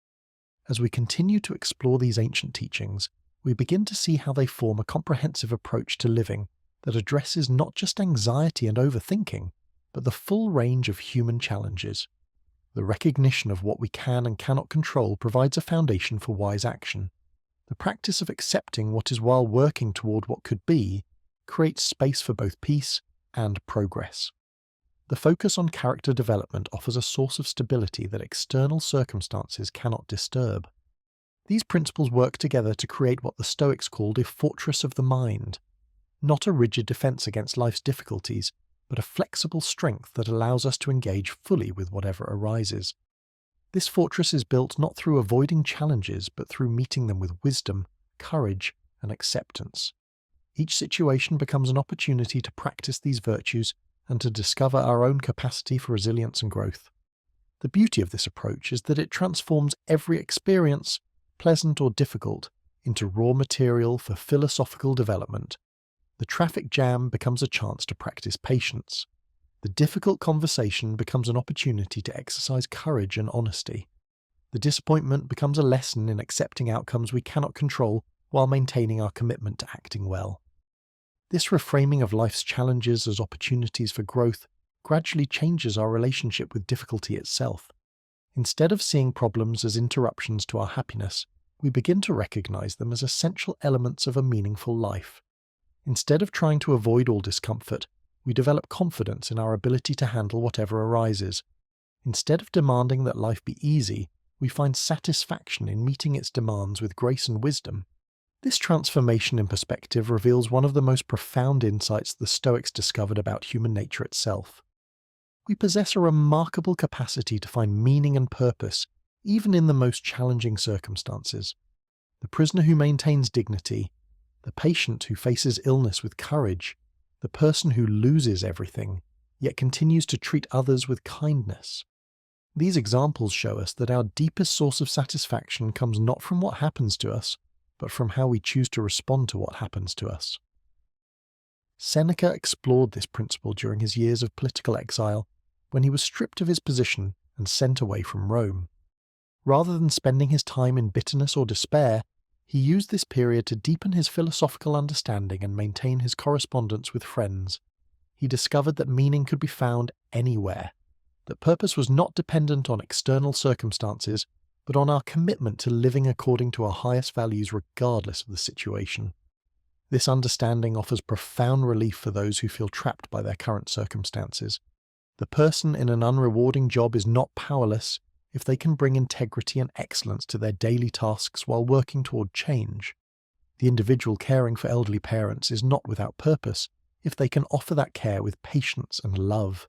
As we continue to explore these ancient teachings, we begin to see how they form a comprehensive approach to living that addresses not just anxiety and overthinking, but the full range of human challenges. The recognition of what we can and cannot control provides a foundation for wise action. The practice of accepting what is while working toward what could be creates space for both peace and progress. The focus on character development offers a source of stability that external circumstances cannot disturb. These principles work together to create what the Stoics called a fortress of the mind, not a rigid defense against life's difficulties, but a flexible strength that allows us to engage fully with whatever arises. This fortress is built not through avoiding challenges, but through meeting them with wisdom, courage, and acceptance. Each situation becomes an opportunity to practice these virtues and to discover our own capacity for resilience and growth. The beauty of this approach is that it transforms every experience, pleasant or difficult, into raw material for philosophical development. The traffic jam becomes a chance to practice patience. The difficult conversation becomes an opportunity to exercise courage and honesty. The disappointment becomes a lesson in accepting outcomes we cannot control while maintaining our commitment to acting well. This reframing of life's challenges as opportunities for growth gradually changes our relationship with difficulty itself. Instead of seeing problems as interruptions to our happiness, we begin to recognize them as essential elements of a meaningful life. Instead of trying to avoid all discomfort, we develop confidence in our ability to handle whatever arises. Instead of demanding that life be easy, we find satisfaction in meeting its demands with grace and wisdom. This transformation in perspective reveals one of the most profound insights the Stoics discovered about human nature itself. We possess a remarkable capacity to find meaning and purpose, even in the most challenging circumstances. The prisoner who maintains dignity, the patient who faces illness with courage, the person who loses everything, yet continues to treat others with kindness. These examples show us that our deepest source of satisfaction comes not from what happens to us, but from how we choose to respond to what happens to us. Seneca explored this principle during his years of political exile, when he was stripped of his position and sent away from Rome. Rather than spending his time in bitterness or despair, he used this period to deepen his philosophical understanding and maintain his correspondence with friends. He discovered that meaning could be found anywhere, that purpose was not dependent on external circumstances, but on our commitment to living according to our highest values regardless of the situation. This understanding offers profound relief for those who feel trapped by their current circumstances. The person in an unrewarding job is not powerless if they can bring integrity and excellence to their daily tasks while working toward change. The individual caring for elderly parents is not without purpose if they can offer that care with patience and love.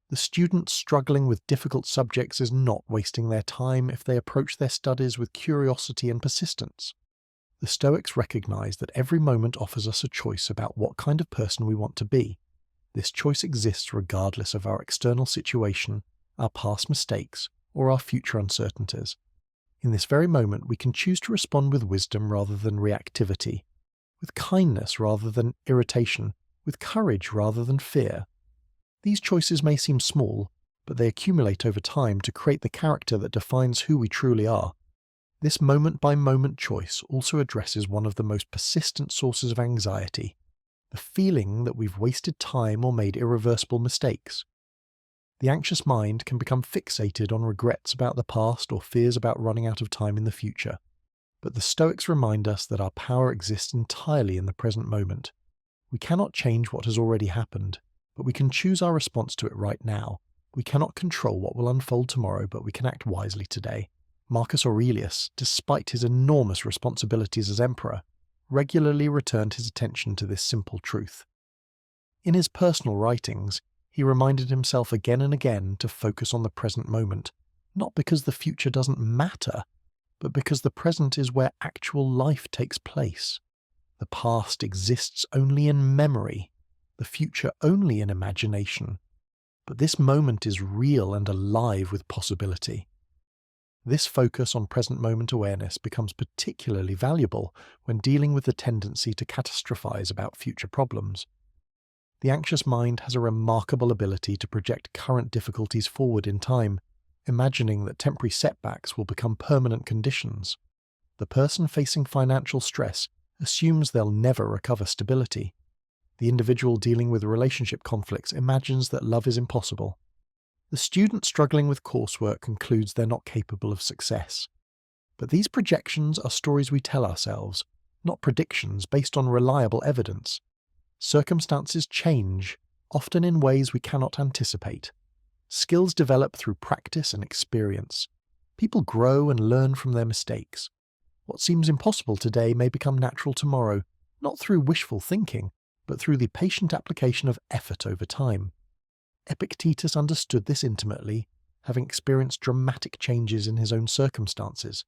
The student struggling with difficult subjects is not wasting their time if they approach their studies with curiosity and persistence. The Stoics recognize that every moment offers us a choice about what kind of person we want to be. This choice exists regardless of our external situation, our past mistakes, or our future uncertainties. In this very moment, we can choose to respond with wisdom rather than reactivity, with kindness rather than irritation, with courage rather than fear. These choices may seem small, but they accumulate over time to create the character that defines who we truly are. This moment-by-moment choice also addresses one of the most persistent sources of anxiety, the feeling that we've wasted time or made irreversible mistakes. The anxious mind can become fixated on regrets about the past or fears about running out of time in the future. But the Stoics remind us that our power exists entirely in the present moment. We cannot change what has already happened, but we can choose our response to it right now. We cannot control what will unfold tomorrow, but we can act wisely today. Marcus Aurelius, despite his enormous responsibilities as emperor, regularly returned his attention to this simple truth. In his personal writings, he reminded himself again and again to focus on the present moment, not because the future doesn't matter, but because the present is where actual life takes place. The past exists only in memory, the future only in imagination. But this moment is real and alive with possibility. This focus on present moment awareness becomes particularly valuable when dealing with the tendency to catastrophize about future problems. The anxious mind has a remarkable ability to project current difficulties forward in time, imagining that temporary setbacks will become permanent conditions. The person facing financial stress assumes they'll never recover stability. The individual dealing with relationship conflicts imagines that love is impossible. The student struggling with coursework concludes they're not capable of success. But these projections are stories we tell ourselves, not predictions based on reliable evidence. Circumstances change, often in ways we cannot anticipate. Skills develop through practice and experience. People grow and learn from their mistakes. What seems impossible today may become natural tomorrow, not through wishful thinking, but through the patient application of effort over time. Epictetus understood this intimately, having experienced dramatic changes in his own circumstances.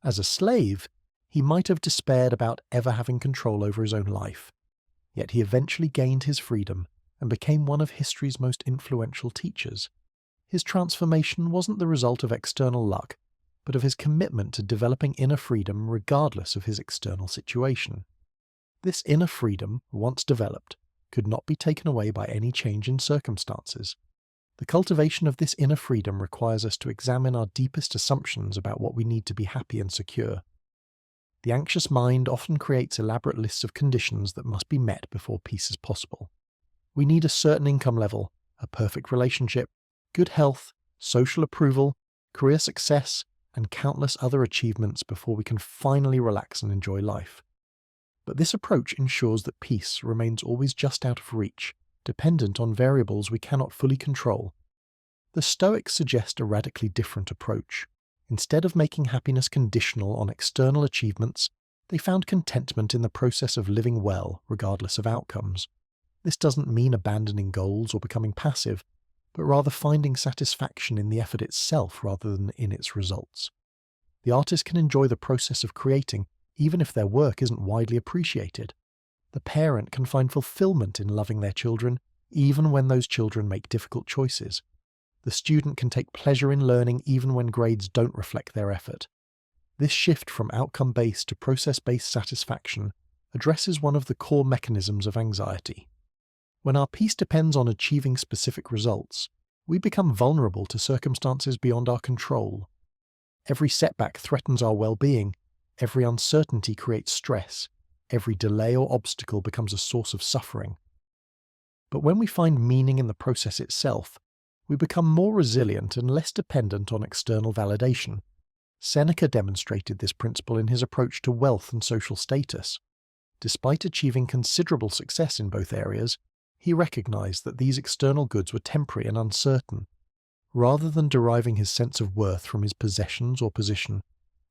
As a slave, he might have despaired about ever having control over his own life. Yet he eventually gained his freedom and became one of history's most influential teachers. His transformation wasn't the result of external luck, but of his commitment to developing inner freedom regardless of his external situation. This inner freedom, once developed, could not be taken away by any change in circumstances. The cultivation of this inner freedom requires us to examine our deepest assumptions about what we need to be happy and secure. The anxious mind often creates elaborate lists of conditions that must be met before peace is possible. We need a certain income level, a perfect relationship, good health, social approval, career success, and countless other achievements before we can finally relax and enjoy life. But this approach ensures that peace remains always just out of reach, dependent on variables we cannot fully control. The Stoics suggest a radically different approach. Instead of making happiness conditional on external achievements, they found contentment in the process of living well, regardless of outcomes. This doesn't mean abandoning goals or becoming passive, but rather finding satisfaction in the effort itself rather than in its results. The artist can enjoy the process of creating, even if their work isn't widely appreciated. The parent can find fulfillment in loving their children, even when those children make difficult choices. The student can take pleasure in learning even when grades don't reflect their effort. This shift from outcome-based to process-based satisfaction addresses one of the core mechanisms of anxiety. When our peace depends on achieving specific results, we become vulnerable to circumstances beyond our control. Every setback threatens our well-being, every uncertainty creates stress, every delay or obstacle becomes a source of suffering. But when we find meaning in the process itself, we become more resilient and less dependent on external validation. Seneca demonstrated this principle in his approach to wealth and social status. Despite achieving considerable success in both areas, he recognized that these external goods were temporary and uncertain. Rather than deriving his sense of worth from his possessions or position,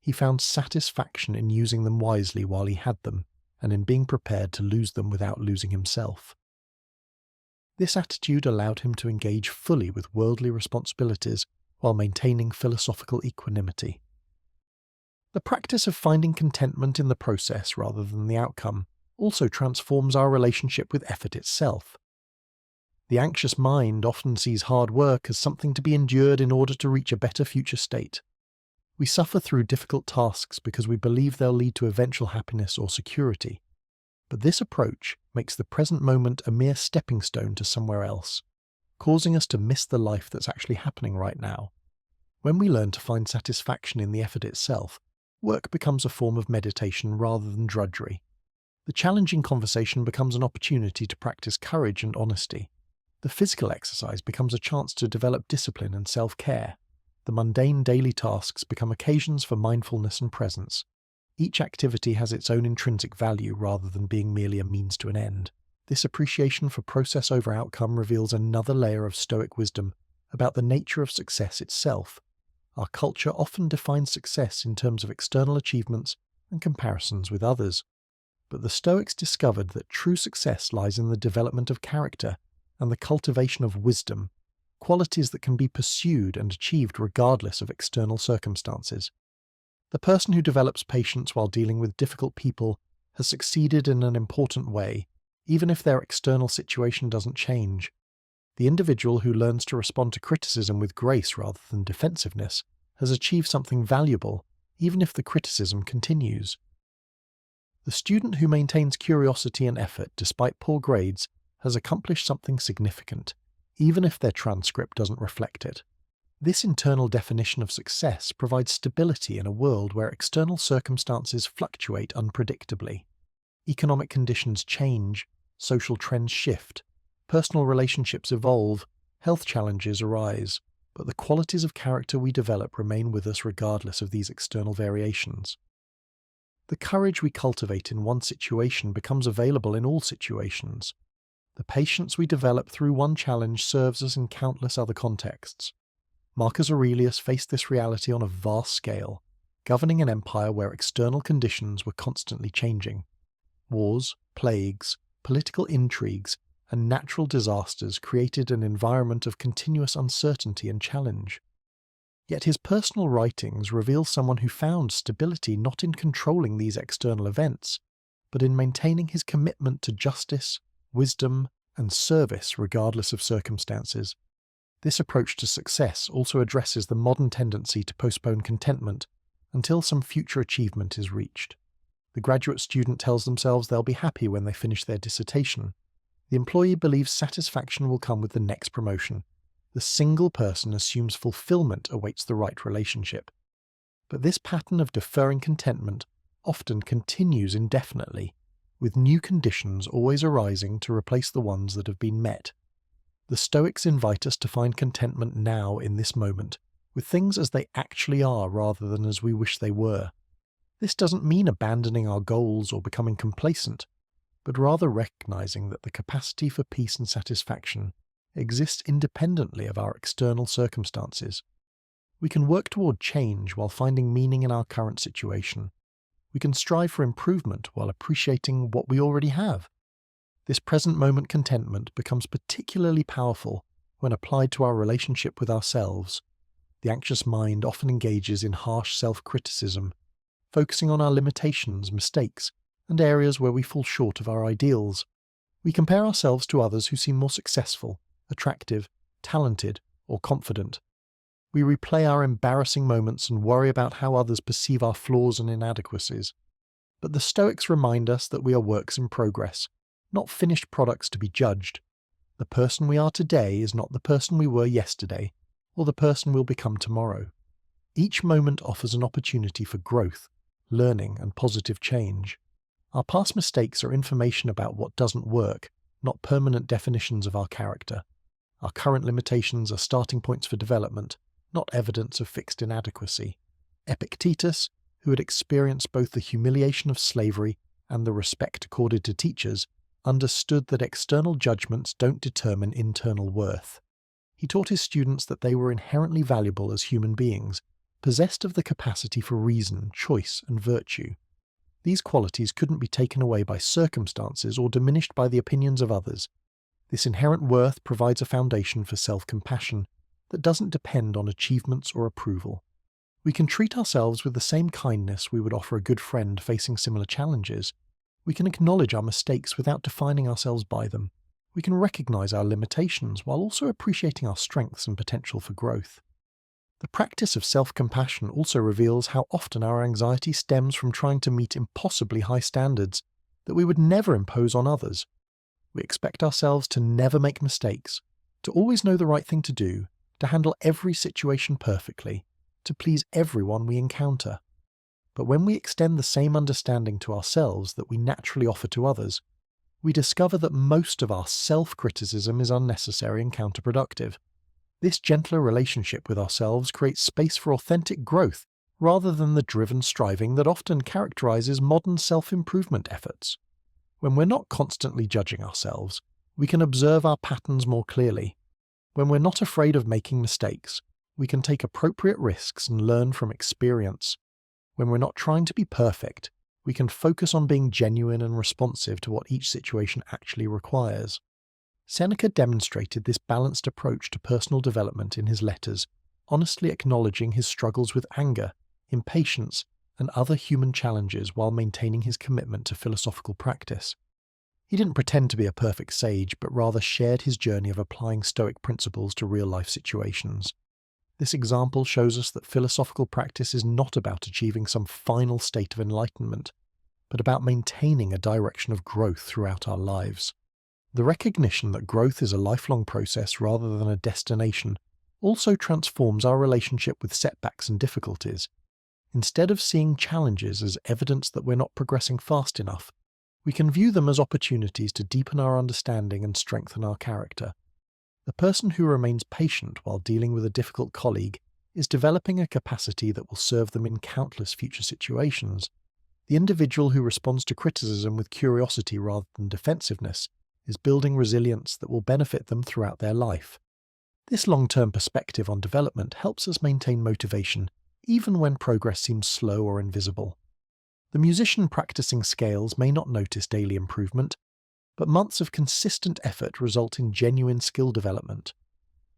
he found satisfaction in using them wisely while he had them, and in being prepared to lose them without losing himself. This attitude allowed him to engage fully with worldly responsibilities while maintaining philosophical equanimity. The practice of finding contentment in the process rather than the outcome also transforms our relationship with effort itself. The anxious mind often sees hard work as something to be endured in order to reach a better future state. We suffer through difficult tasks because we believe they'll lead to eventual happiness or security. But this approach makes the present moment a mere stepping stone to somewhere else, causing us to miss the life that's actually happening right now. When we learn to find satisfaction in the effort itself, work becomes a form of meditation rather than drudgery. The challenging conversation becomes an opportunity to practice courage and honesty. The physical exercise becomes a chance to develop discipline and self-care. The mundane daily tasks become occasions for mindfulness and presence. Each activity has its own intrinsic value rather than being merely a means to an end. This appreciation for process over outcome reveals another layer of Stoic wisdom about the nature of success itself. Our culture often defines success in terms of external achievements and comparisons with others. But the Stoics discovered that true success lies in the development of character and the cultivation of wisdom, qualities that can be pursued and achieved regardless of external circumstances. The person who develops patience while dealing with difficult people has succeeded in an important way, even if their external situation doesn't change. The individual who learns to respond to criticism with grace rather than defensiveness has achieved something valuable, even if the criticism continues. The student who maintains curiosity and effort despite poor grades has accomplished something significant, even if their transcript doesn't reflect it. This internal definition of success provides stability in a world where external circumstances fluctuate unpredictably. Economic conditions change, social trends shift, personal relationships evolve, health challenges arise, but the qualities of character we develop remain with us regardless of these external variations. The courage we cultivate in one situation becomes available in all situations. The patience we develop through one challenge serves us in countless other contexts. Marcus Aurelius faced this reality on a vast scale, governing an empire where external conditions were constantly changing. Wars, plagues, political intrigues, and natural disasters created an environment of continuous uncertainty and challenge. Yet his personal writings reveal someone who found stability not in controlling these external events, but in maintaining his commitment to justice, wisdom, and service regardless of circumstances. This approach to success also addresses the modern tendency to postpone contentment until some future achievement is reached. The graduate student tells themselves they'll be happy when they finish their dissertation. The employee believes satisfaction will come with the next promotion. The single person assumes fulfillment awaits the right relationship. But this pattern of deferring contentment often continues indefinitely, with new conditions always arising to replace the ones that have been met. The Stoics invite us to find contentment now in this moment, with things as they actually are rather than as we wish they were. This doesn't mean abandoning our goals or becoming complacent, but rather recognizing that the capacity for peace and satisfaction exists independently of our external circumstances. We can work toward change while finding meaning in our current situation. We can strive for improvement while appreciating what we already have. This present moment contentment becomes particularly powerful when applied to our relationship with ourselves. The anxious mind often engages in harsh self-criticism, focusing on our limitations, mistakes, and areas where we fall short of our ideals. We compare ourselves to others who seem more successful, attractive, talented, or confident. We replay our embarrassing moments and worry about how others perceive our flaws and inadequacies. But the Stoics remind us that we are works in progress, not finished products to be judged. The person we are today is not the person we were yesterday, or the person we'll become tomorrow. Each moment offers an opportunity for growth, learning, and positive change. Our past mistakes are information about what doesn't work, not permanent definitions of our character. Our current limitations are starting points for development, not evidence of fixed inadequacy. Epictetus, who had experienced both the humiliation of slavery and the respect accorded to teachers, understood that external judgments don't determine internal worth. He taught his students that they were inherently valuable as human beings, possessed of the capacity for reason, choice, and virtue. These qualities couldn't be taken away by circumstances or diminished by the opinions of others. This inherent worth provides a foundation for self-compassion that doesn't depend on achievements or approval. We can treat ourselves with the same kindness we would offer a good friend facing similar challenges. We can acknowledge our mistakes without defining ourselves by them. We can recognize our limitations while also appreciating our strengths and potential for growth. The practice of self-compassion also reveals how often our anxiety stems from trying to meet impossibly high standards that we would never impose on others. We expect ourselves to never make mistakes, to always know the right thing to do, to handle every situation perfectly, to please everyone we encounter. But when we extend the same understanding to ourselves that we naturally offer to others, we discover that most of our self-criticism is unnecessary and counterproductive. This gentler relationship with ourselves creates space for authentic growth rather than the driven striving that often characterizes modern self-improvement efforts. When we're not constantly judging ourselves, we can observe our patterns more clearly. When we're not afraid of making mistakes, we can take appropriate risks and learn from experience. When we're not trying to be perfect, we can focus on being genuine and responsive to what each situation actually requires. Seneca demonstrated this balanced approach to personal development in his letters, honestly acknowledging his struggles with anger, impatience, and other human challenges while maintaining his commitment to philosophical practice. He didn't pretend to be a perfect sage, but rather shared his journey of applying Stoic principles to real-life situations. This example shows us that philosophical practice is not about achieving some final state of enlightenment, but about maintaining a direction of growth throughout our lives. The recognition that growth is a lifelong process rather than a destination also transforms our relationship with setbacks and difficulties. Instead of seeing challenges as evidence that we're not progressing fast enough, we can view them as opportunities to deepen our understanding and strengthen our character. The person who remains patient while dealing with a difficult colleague is developing a capacity that will serve them in countless future situations. The individual who responds to criticism with curiosity rather than defensiveness is building resilience that will benefit them throughout their life. This long-term perspective on development helps us maintain motivation, even when progress seems slow or invisible. The musician practicing scales may not notice daily improvement, but months of consistent effort result in genuine skill development.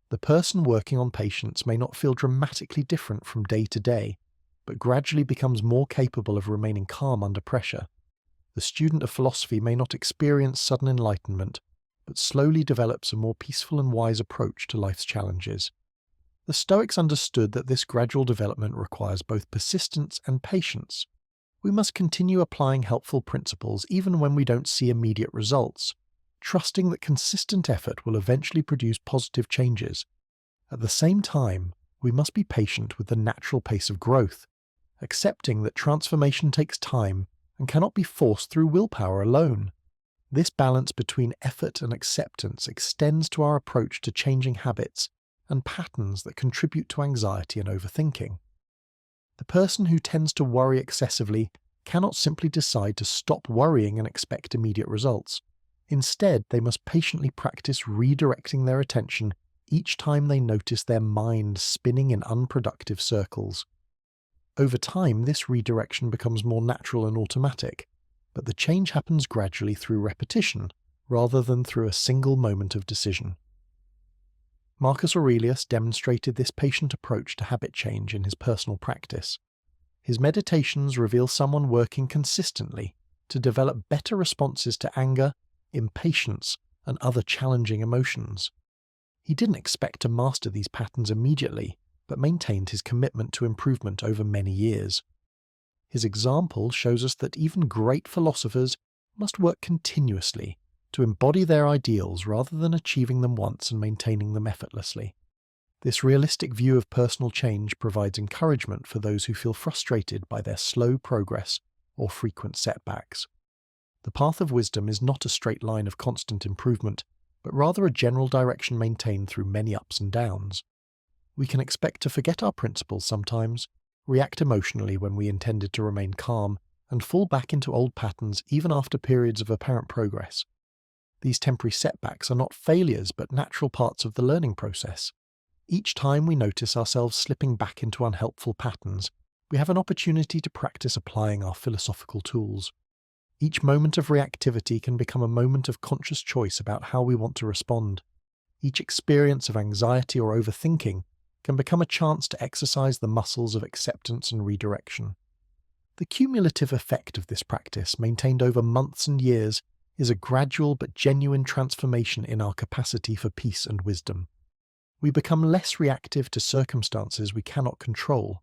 The person working on patience may not feel dramatically different from day to day, but gradually becomes more capable of remaining calm under pressure. The student of philosophy may not experience sudden enlightenment, but slowly develops a more peaceful and wise approach to life's challenges. The Stoics understood that this gradual development requires both persistence and patience. We must continue applying helpful principles even when we don't see immediate results, trusting that consistent effort will eventually produce positive changes. At the same time, we must be patient with the natural pace of growth, accepting that transformation takes time and cannot be forced through willpower alone. This balance between effort and acceptance extends to our approach to changing habits and patterns that contribute to anxiety and overthinking. The person who tends to worry excessively cannot simply decide to stop worrying and expect immediate results. Instead, they must patiently practice redirecting their attention each time they notice their mind spinning in unproductive circles. Over time, this redirection becomes more natural and automatic, but the change happens gradually through repetition, rather than through a single moment of decision. Marcus Aurelius demonstrated this patient approach to habit change in his personal practice. His meditations reveal someone working consistently to develop better responses to anger, impatience, and other challenging emotions. He didn't expect to master these patterns immediately, but maintained his commitment to improvement over many years. His example shows us that even great philosophers must work continuously to embody their ideals rather than achieving them once and maintaining them effortlessly. This realistic view of personal change provides encouragement for those who feel frustrated by their slow progress or frequent setbacks. The path of wisdom is not a straight line of constant improvement, but rather a general direction maintained through many ups and downs. We can expect to forget our principles sometimes, react emotionally when we intended to remain calm, and fall back into old patterns even after periods of apparent progress. These temporary setbacks are not failures but natural parts of the learning process. Each time we notice ourselves slipping back into unhelpful patterns, we have an opportunity to practice applying our philosophical tools. Each moment of reactivity can become a moment of conscious choice about how we want to respond. Each experience of anxiety or overthinking can become a chance to exercise the muscles of acceptance and redirection. The cumulative effect of this practice, maintained over months and years, is a gradual but genuine transformation in our capacity for peace and wisdom. We become less reactive to circumstances we cannot control,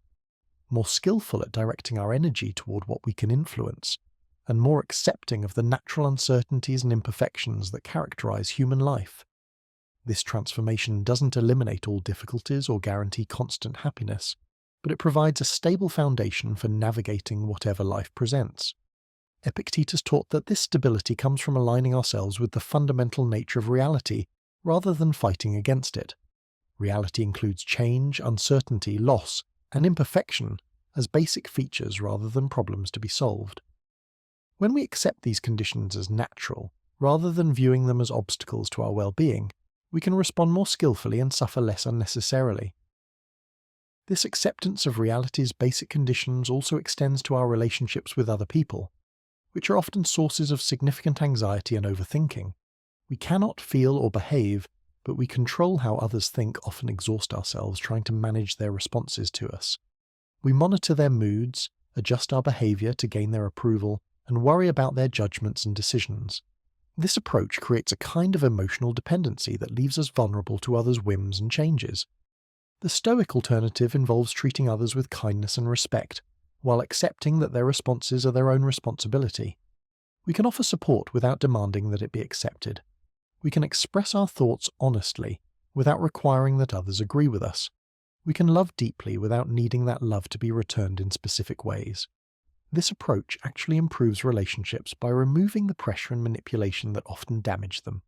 more skillful at directing our energy toward what we can influence, and more accepting of the natural uncertainties and imperfections that characterize human life. This transformation doesn't eliminate all difficulties or guarantee constant happiness, but it provides a stable foundation for navigating whatever life presents. Epictetus taught that this stability comes from aligning ourselves with the fundamental nature of reality, rather than fighting against it. Reality includes change, uncertainty, loss, and imperfection as basic features rather than problems to be solved. When we accept these conditions as natural, rather than viewing them as obstacles to our well-being, we can respond more skillfully and suffer less unnecessarily. This acceptance of reality's basic conditions also extends to our relationships with other people, which are often sources of significant anxiety and overthinking. We cannot feel or behave, but we control how others think, often exhaust ourselves trying to manage their responses to us. We monitor their moods, adjust our behavior to gain their approval, and worry about their judgments and decisions. This approach creates a kind of emotional dependency that leaves us vulnerable to others' whims and changes. The Stoic alternative involves treating others with kindness and respect, while accepting that their responses are their own responsibility. We can offer support without demanding that it be accepted. We can express our thoughts honestly, without requiring that others agree with us. We can love deeply without needing that love to be returned in specific ways. This approach actually improves relationships by removing the pressure and manipulation that often damage them.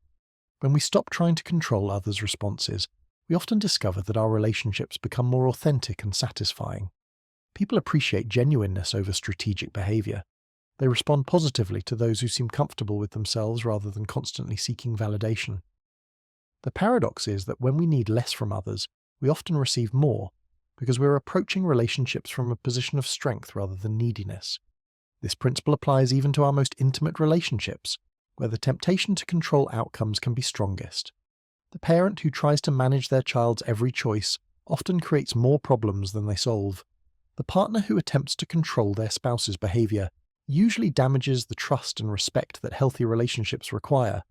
When we stop trying to control others' responses, we often discover that our relationships become more authentic and satisfying. People appreciate genuineness over strategic behavior. They respond positively to those who seem comfortable with themselves rather than constantly seeking validation. The paradox is that when we need less from others, we often receive more, because we're approaching relationships from a position of strength rather than neediness. This principle applies even to our most intimate relationships, where the temptation to control outcomes can be strongest. The parent who tries to manage their child's every choice often creates more problems than they solve. The partner who attempts to control their spouse's behavior usually damages the trust and respect that healthy relationships require.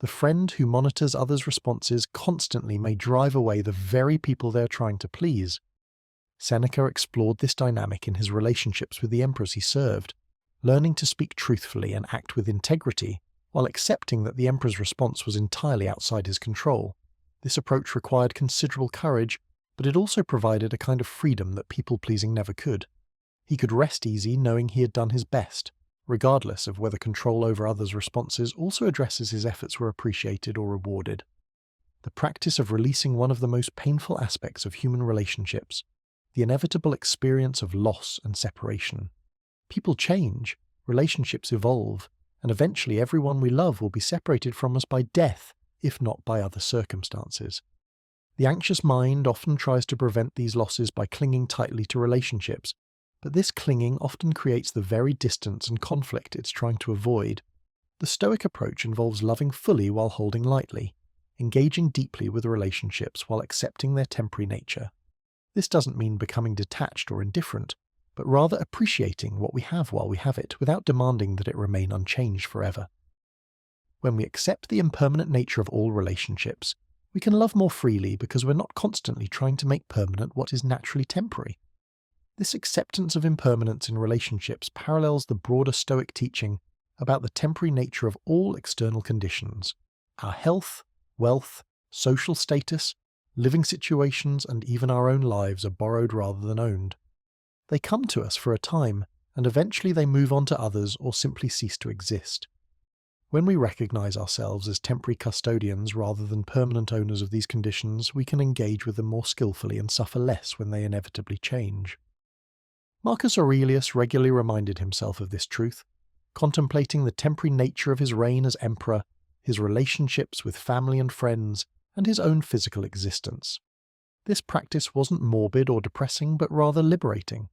The friend who monitors others' responses constantly may drive away the very people they are trying to please. Seneca explored this dynamic in his relationships with the emperors he served, learning to speak truthfully and act with integrity, while accepting that the emperor's response was entirely outside his control. This approach required considerable courage, but it also provided a kind of freedom that people-pleasing never could. He could rest easy knowing he had done his best, regardless of whether control over others' responses also addresses his efforts were appreciated or rewarded. The practice of releasing one of the most painful aspects of human relationships, the inevitable experience of loss and separation. People change, relationships evolve, and eventually everyone we love will be separated from us by death, if not by other circumstances. The anxious mind often tries to prevent these losses by clinging tightly to relationships, but this clinging often creates the very distance and conflict it's trying to avoid. The Stoic approach involves loving fully while holding lightly, engaging deeply with relationships while accepting their temporary nature. This doesn't mean becoming detached or indifferent, but rather appreciating what we have while we have it without demanding that it remain unchanged forever. When we accept the impermanent nature of all relationships, we can love more freely because we're not constantly trying to make permanent what is naturally temporary. This acceptance of impermanence in relationships parallels the broader Stoic teaching about the temporary nature of all external conditions. Our health, wealth, social status, living situations, and even our own lives are borrowed rather than owned. They come to us for a time, and eventually they move on to others or simply cease to exist. When we recognize ourselves as temporary custodians rather than permanent owners of these conditions, we can engage with them more skillfully and suffer less when they inevitably change. Marcus Aurelius regularly reminded himself of this truth, contemplating the temporary nature of his reign as emperor, his relationships with family and friends, and his own physical existence. This practice wasn't morbid or depressing, but rather liberating,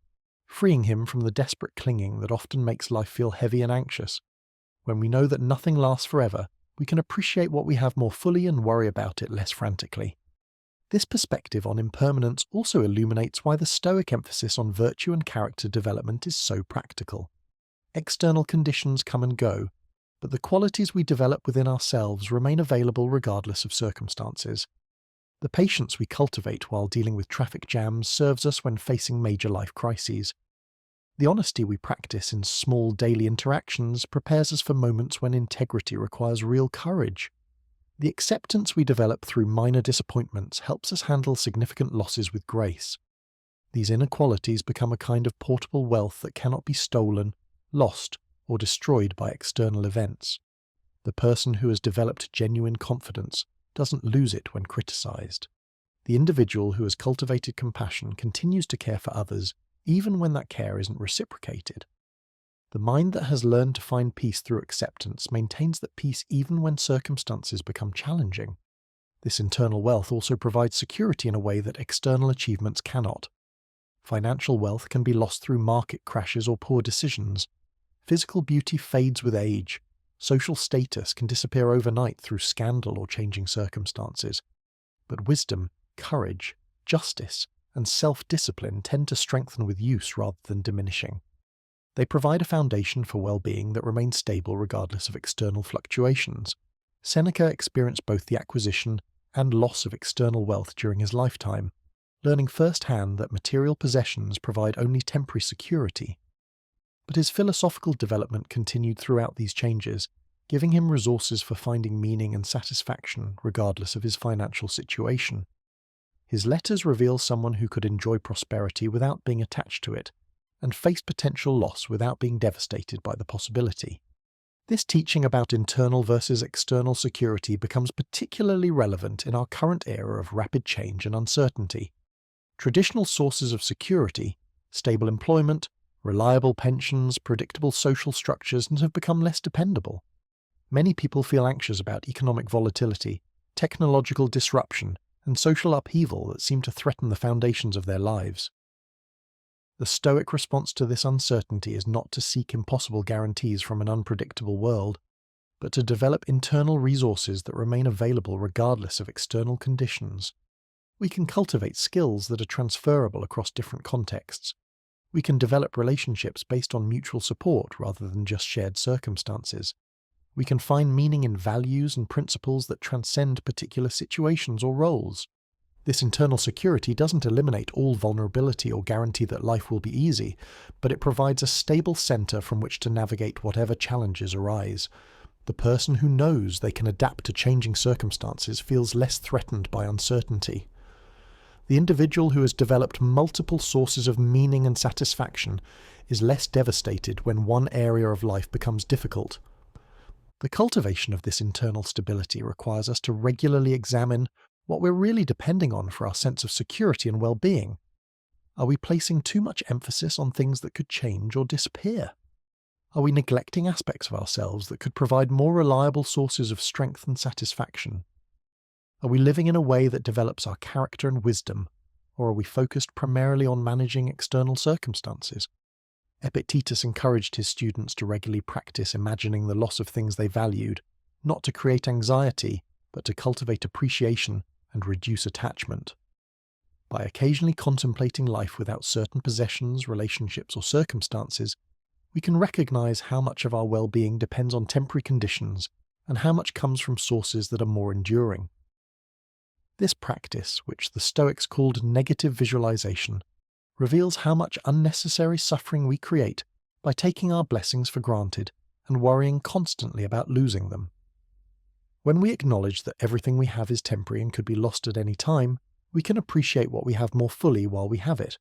freeing him from the desperate clinging that often makes life feel heavy and anxious. When we know that nothing lasts forever, we can appreciate what we have more fully and worry about it less frantically. This perspective on impermanence also illuminates why the Stoic emphasis on virtue and character development is so practical. External conditions come and go, but the qualities we develop within ourselves remain available regardless of circumstances. The patience we cultivate while dealing with traffic jams serves us when facing major life crises. The honesty we practice in small daily interactions prepares us for moments when integrity requires real courage. The acceptance we develop through minor disappointments helps us handle significant losses with grace. These inequalities become a kind of portable wealth that cannot be stolen, lost, or destroyed by external events. The person who has developed genuine confidence doesn't lose it when criticized. The individual who has cultivated compassion continues to care for others, even when that care isn't reciprocated. The mind that has learned to find peace through acceptance maintains that peace even when circumstances become challenging. This internal wealth also provides security in a way that external achievements cannot. Financial wealth can be lost through market crashes or poor decisions. Physical beauty fades with age. Social status can disappear overnight through scandal or changing circumstances. But wisdom, courage, justice, and self-discipline tend to strengthen with use rather than diminishing. They provide a foundation for well-being that remains stable regardless of external fluctuations. Seneca experienced both the acquisition and loss of external wealth during his lifetime, learning firsthand that material possessions provide only temporary security. But his philosophical development continued throughout these changes, giving him resources for finding meaning and satisfaction regardless of his financial situation. His letters reveal someone who could enjoy prosperity without being attached to it, and face potential loss without being devastated by the possibility. This teaching about internal versus external security becomes particularly relevant in our current era of rapid change and uncertainty. Traditional sources of security, stable employment, reliable pensions, predictable social structures, and have become less dependable. Many people feel anxious about economic volatility, technological disruption, and social upheaval that seem to threaten the foundations of their lives. The Stoic response to this uncertainty is not to seek impossible guarantees from an unpredictable world, but to develop internal resources that remain available regardless of external conditions. We can cultivate skills that are transferable across different contexts. We can develop relationships based on mutual support rather than just shared circumstances. We can find meaning in values and principles that transcend particular situations or roles. This internal security doesn't eliminate all vulnerability or guarantee that life will be easy, but it provides a stable center from which to navigate whatever challenges arise. The person who knows they can adapt to changing circumstances feels less threatened by uncertainty. The individual who has developed multiple sources of meaning and satisfaction is less devastated when one area of life becomes difficult. The cultivation of this internal stability requires us to regularly examine what we're really depending on for our sense of security and well-being. Are we placing too much emphasis on things that could change or disappear? Are we neglecting aspects of ourselves that could provide more reliable sources of strength and satisfaction? Are we living in a way that develops our character and wisdom, or are we focused primarily on managing external circumstances? Epictetus encouraged his students to regularly practice imagining the loss of things they valued, not to create anxiety, but to cultivate appreciation and reduce attachment. By occasionally contemplating life without certain possessions, relationships, or circumstances, we can recognize how much of our well-being depends on temporary conditions and how much comes from sources that are more enduring. This practice, which the Stoics called negative visualization, reveals how much unnecessary suffering we create by taking our blessings for granted and worrying constantly about losing them. When we acknowledge that everything we have is temporary and could be lost at any time, we can appreciate what we have more fully while we have it.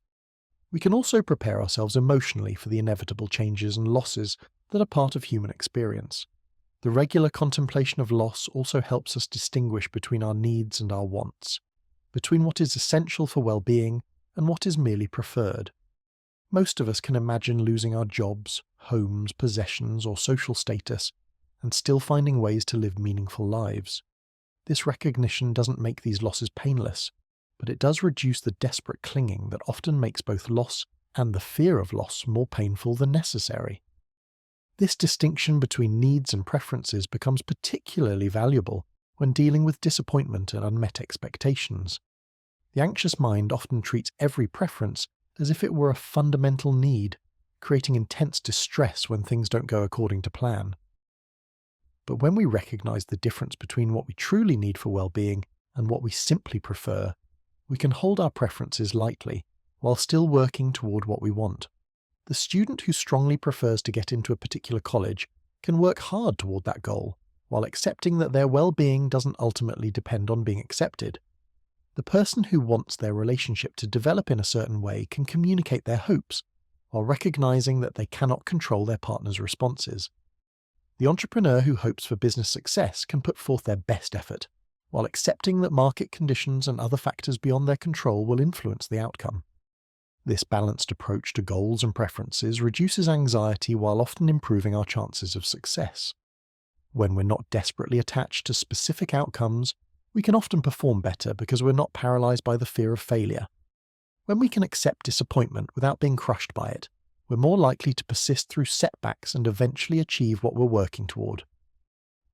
We can also prepare ourselves emotionally for the inevitable changes and losses that are part of human experience. The regular contemplation of loss also helps us distinguish between our needs and our wants, between what is essential for well-being and what is merely preferred. Most of us can imagine losing our jobs, homes, possessions, or social status, and still finding ways to live meaningful lives. This recognition doesn't make these losses painless, but it does reduce the desperate clinging that often makes both loss and the fear of loss more painful than necessary. This distinction between needs and preferences becomes particularly valuable when dealing with disappointment and unmet expectations. The anxious mind often treats every preference as if it were a fundamental need, creating intense distress when things don't go according to plan. But when we recognize the difference between what we truly need for well-being and what we simply prefer, we can hold our preferences lightly while still working toward what we want. The student who strongly prefers to get into a particular college can work hard toward that goal, while accepting that their well-being doesn't ultimately depend on being accepted. The person who wants their relationship to develop in a certain way can communicate their hopes, while recognizing that they cannot control their partner's responses. The entrepreneur who hopes for business success can put forth their best effort, while accepting that market conditions and other factors beyond their control will influence the outcome. This balanced approach to goals and preferences reduces anxiety while often improving our chances of success. When we're not desperately attached to specific outcomes, we can often perform better because we're not paralyzed by the fear of failure. When we can accept disappointment without being crushed by it, we're more likely to persist through setbacks and eventually achieve what we're working toward.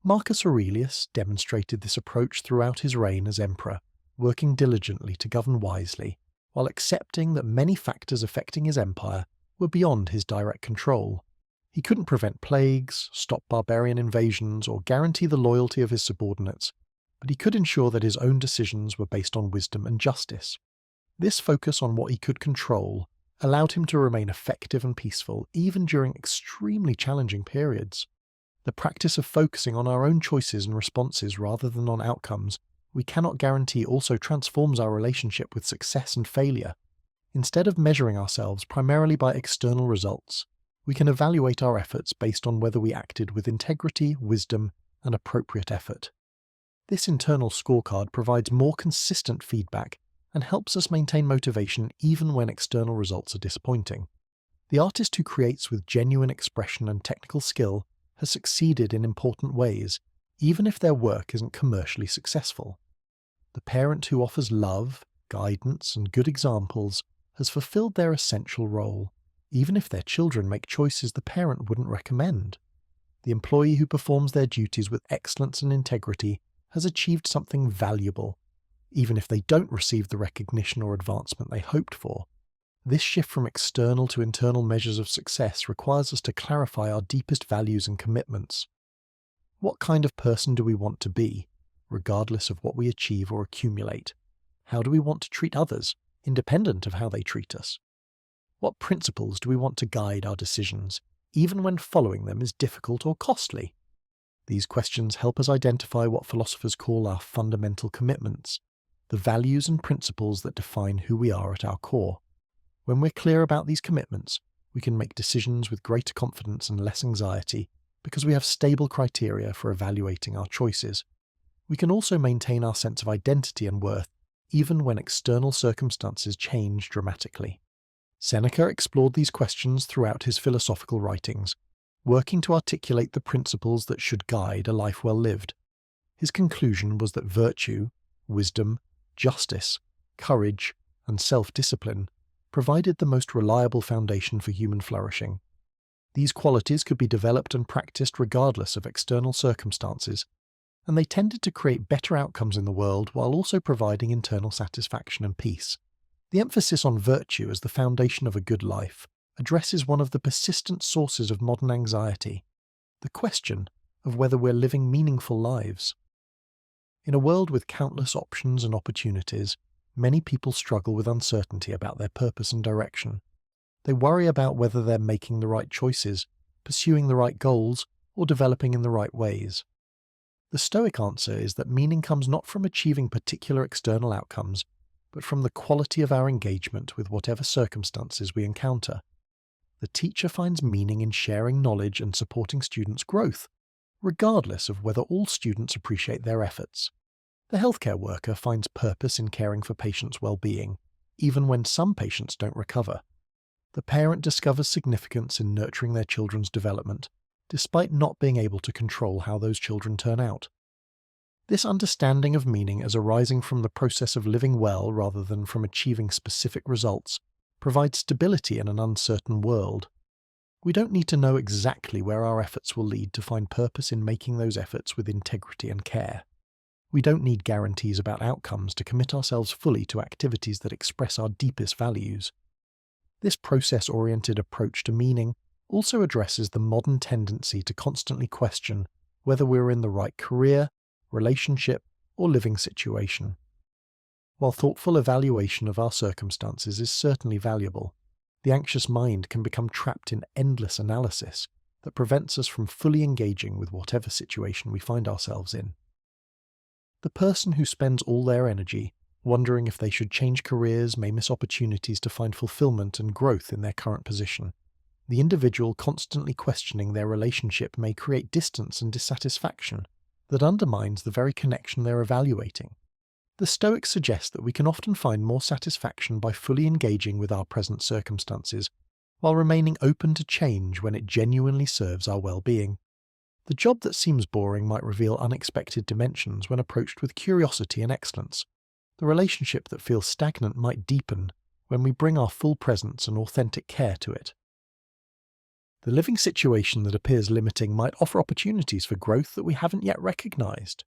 Marcus Aurelius demonstrated this approach throughout his reign as emperor, working diligently to govern wisely, while accepting that many factors affecting his empire were beyond his direct control. He couldn't prevent plagues, stop barbarian invasions, or guarantee the loyalty of his subordinates, but he could ensure that his own decisions were based on wisdom and justice. This focus on what he could control allowed him to remain effective and peaceful even during extremely challenging periods. The practice of focusing on our own choices and responses rather than on outcomes we cannot guarantee also transforms our relationship with success and failure. Instead of measuring ourselves primarily by external results, we can evaluate our efforts based on whether we acted with integrity, wisdom, and appropriate effort. This internal scorecard provides more consistent feedback and helps us maintain motivation even when external results are disappointing. The artist who creates with genuine expression and technical skill has succeeded in important ways, even if their work isn't commercially successful. The parent who offers love, guidance, and good examples has fulfilled their essential role, even if their children make choices the parent wouldn't recommend. The employee who performs their duties with excellence and integrity has achieved something valuable, even if they don't receive the recognition or advancement they hoped for. This shift from external to internal measures of success requires us to clarify our deepest values and commitments. What kind of person do we want to be, regardless of what we achieve or accumulate? How do we want to treat others, independent of how they treat us? What principles do we want to guide our decisions, even when following them is difficult or costly? These questions help us identify what philosophers call our fundamental commitments, the values and principles that define who we are at our core. When we're clear about these commitments, we can make decisions with greater confidence and less anxiety because we have stable criteria for evaluating our choices. We can also maintain our sense of identity and worth even when external circumstances change dramatically. Seneca explored these questions throughout his philosophical writings, working to articulate the principles that should guide a life well lived. His conclusion was that virtue, wisdom, justice, courage, and self-discipline provided the most reliable foundation for human flourishing. These qualities could be developed and practiced regardless of external circumstances, and they tended to create better outcomes in the world while also providing internal satisfaction and peace. The emphasis on virtue as the foundation of a good life addresses one of the persistent sources of modern anxiety, the question of whether we're living meaningful lives. In a world with countless options and opportunities, many people struggle with uncertainty about their purpose and direction. They worry about whether they're making the right choices, pursuing the right goals, or developing in the right ways. The Stoic answer is that meaning comes not from achieving particular external outcomes, but from the quality of our engagement with whatever circumstances we encounter. The teacher finds meaning in sharing knowledge and supporting students' growth, regardless of whether all students appreciate their efforts. The healthcare worker finds purpose in caring for patients' well-being, even when some patients don't recover. The parent discovers significance in nurturing their children's development, despite not being able to control how those children turn out. This understanding of meaning as arising from the process of living well rather than from achieving specific results provides stability in an uncertain world. We don't need to know exactly where our efforts will lead to find purpose in making those efforts with integrity and care. We don't need guarantees about outcomes to commit ourselves fully to activities that express our deepest values. This process-oriented approach to meaning also addresses the modern tendency to constantly question whether we're in the right career, relationship, or living situation. While thoughtful evaluation of our circumstances is certainly valuable, the anxious mind can become trapped in endless analysis that prevents us from fully engaging with whatever situation we find ourselves in. The person who spends all their energy wondering if they should change careers may miss opportunities to find fulfillment and growth in their current position. The individual constantly questioning their relationship may create distance and dissatisfaction that undermines the very connection they're evaluating. The Stoics suggest that we can often find more satisfaction by fully engaging with our present circumstances, while remaining open to change when it genuinely serves our well-being. The job that seems boring might reveal unexpected dimensions when approached with curiosity and excellence. The relationship that feels stagnant might deepen when we bring our full presence and authentic care to it. The living situation that appears limiting might offer opportunities for growth that we haven't yet recognized.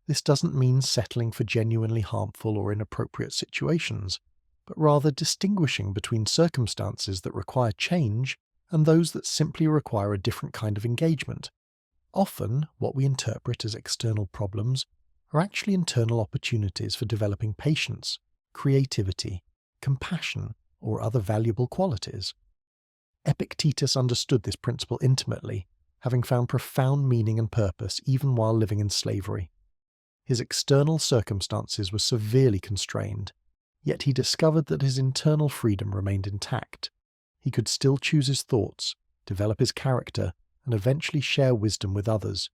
This doesn't mean settling for genuinely harmful or inappropriate situations, but rather distinguishing between circumstances that require change and those that simply require a different kind of engagement. Often, what we interpret as external problems are actually internal opportunities for developing patience, creativity, compassion, or other valuable qualities. Epictetus understood this principle intimately, having found profound meaning and purpose even while living in slavery. His external circumstances were severely constrained, yet he discovered that his internal freedom remained intact. He could still choose his thoughts, develop his character, and eventually share wisdom with others.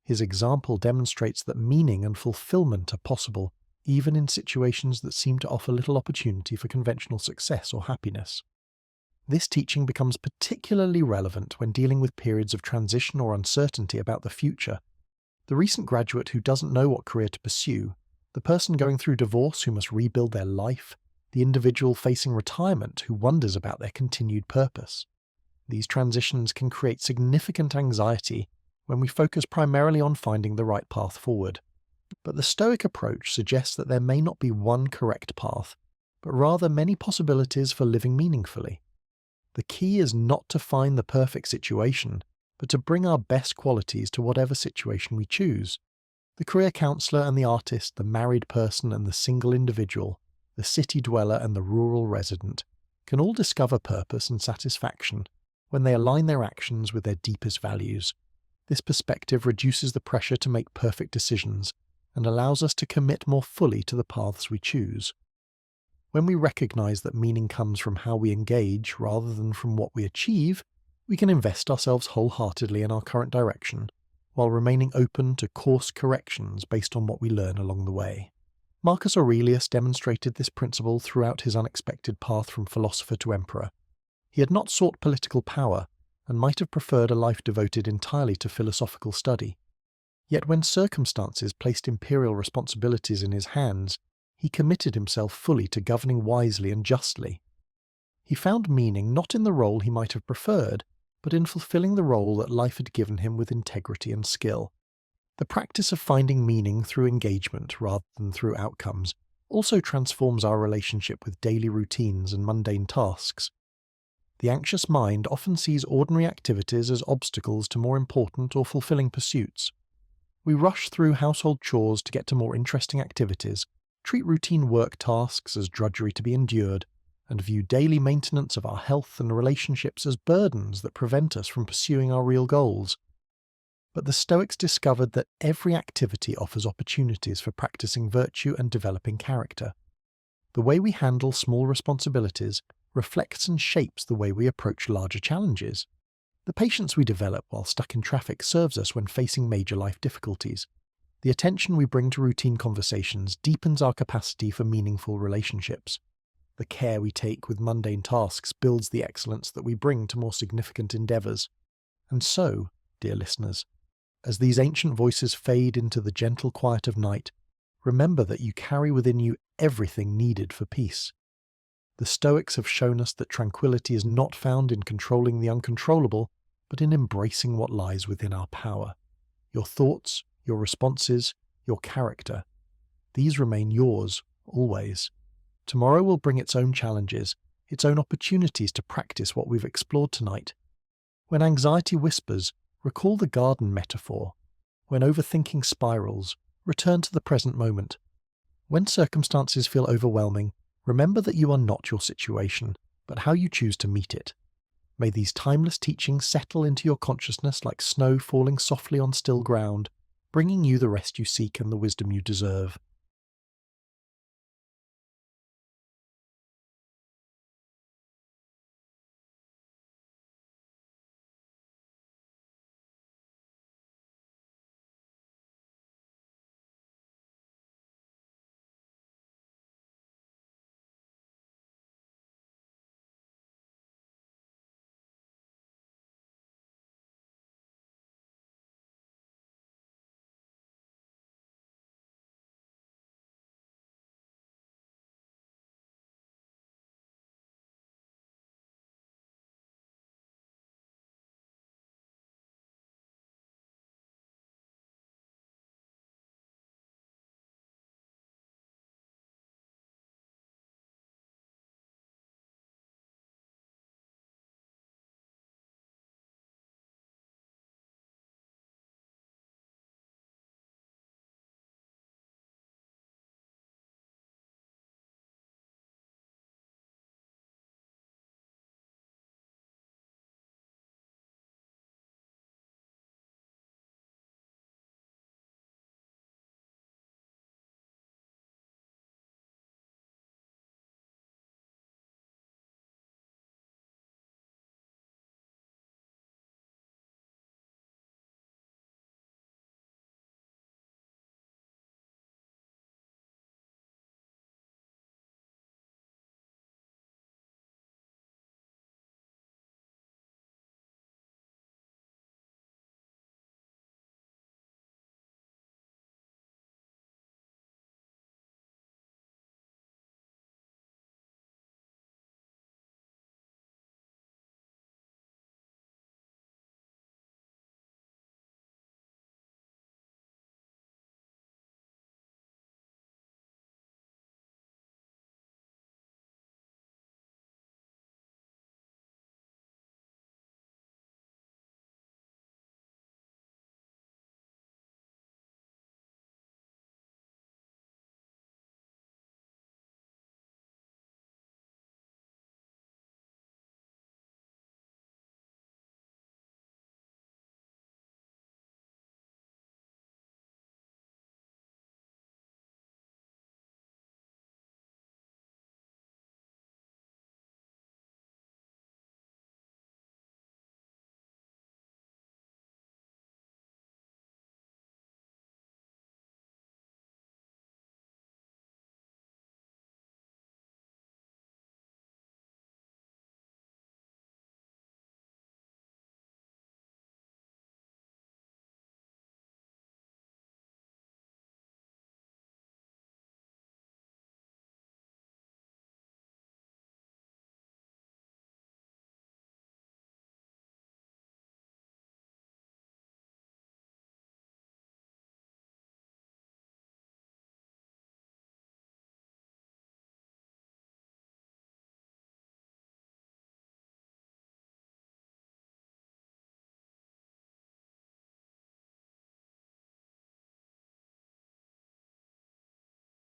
His example demonstrates that meaning and fulfillment are possible even in situations that seem to offer little opportunity for conventional success or happiness. This teaching becomes particularly relevant when dealing with periods of transition or uncertainty about the future. The recent graduate who doesn't know what career to pursue, the person going through divorce who must rebuild their life, the individual facing retirement who wonders about their continued purpose. These transitions can create significant anxiety when we focus primarily on finding the right path forward. But the Stoic approach suggests that there may not be one correct path, but rather many possibilities for living meaningfully. The key is not to find the perfect situation, but to bring our best qualities to whatever situation we choose. The career counsellor and the artist, the married person and the single individual, the city dweller and the rural resident, can all discover purpose and satisfaction when they align their actions with their deepest values. This perspective reduces the pressure to make perfect decisions and allows us to commit more fully to the paths we choose. When we recognize that meaning comes from how we engage rather than from what we achieve, we can invest ourselves wholeheartedly in our current direction, while remaining open to course corrections based on what we learn along the way. Marcus Aurelius demonstrated this principle throughout his unexpected path from philosopher to emperor. He had not sought political power, and might have preferred a life devoted entirely to philosophical study. Yet when circumstances placed imperial responsibilities in his hands, he committed himself fully to governing wisely and justly. He found meaning not in the role he might have preferred, but in fulfilling the role that life had given him with integrity and skill. The practice of finding meaning through engagement rather than through outcomes also transforms our relationship with daily routines and mundane tasks. The anxious mind often sees ordinary activities as obstacles to more important or fulfilling pursuits. We rush through household chores to get to more interesting activities, treat routine work tasks as drudgery to be endured, and view daily maintenance of our health and relationships as burdens that prevent us from pursuing our real goals. But the Stoics discovered that every activity offers opportunities for practicing virtue and developing character. The way we handle small responsibilities reflects and shapes the way we approach larger challenges. The patience we develop while stuck in traffic serves us when facing major life difficulties. The attention we bring to routine conversations deepens our capacity for meaningful relationships. The care we take with mundane tasks builds the excellence that we bring to more significant endeavours. And so, dear listeners, as these ancient voices fade into the gentle quiet of night, remember that you carry within you everything needed for peace. The Stoics have shown us that tranquility is not found in controlling the uncontrollable, but in embracing what lies within our power. Your thoughts, your responses, your character. These remain yours, always. Tomorrow will bring its own challenges, its own opportunities to practice what we've explored tonight. When anxiety whispers, recall the garden metaphor. When overthinking spirals, return to the present moment. When circumstances feel overwhelming, remember that you are not your situation, but how you choose to meet it. May these timeless teachings settle into your consciousness like snow falling softly on still ground, bringing you the rest you seek and the wisdom you deserve.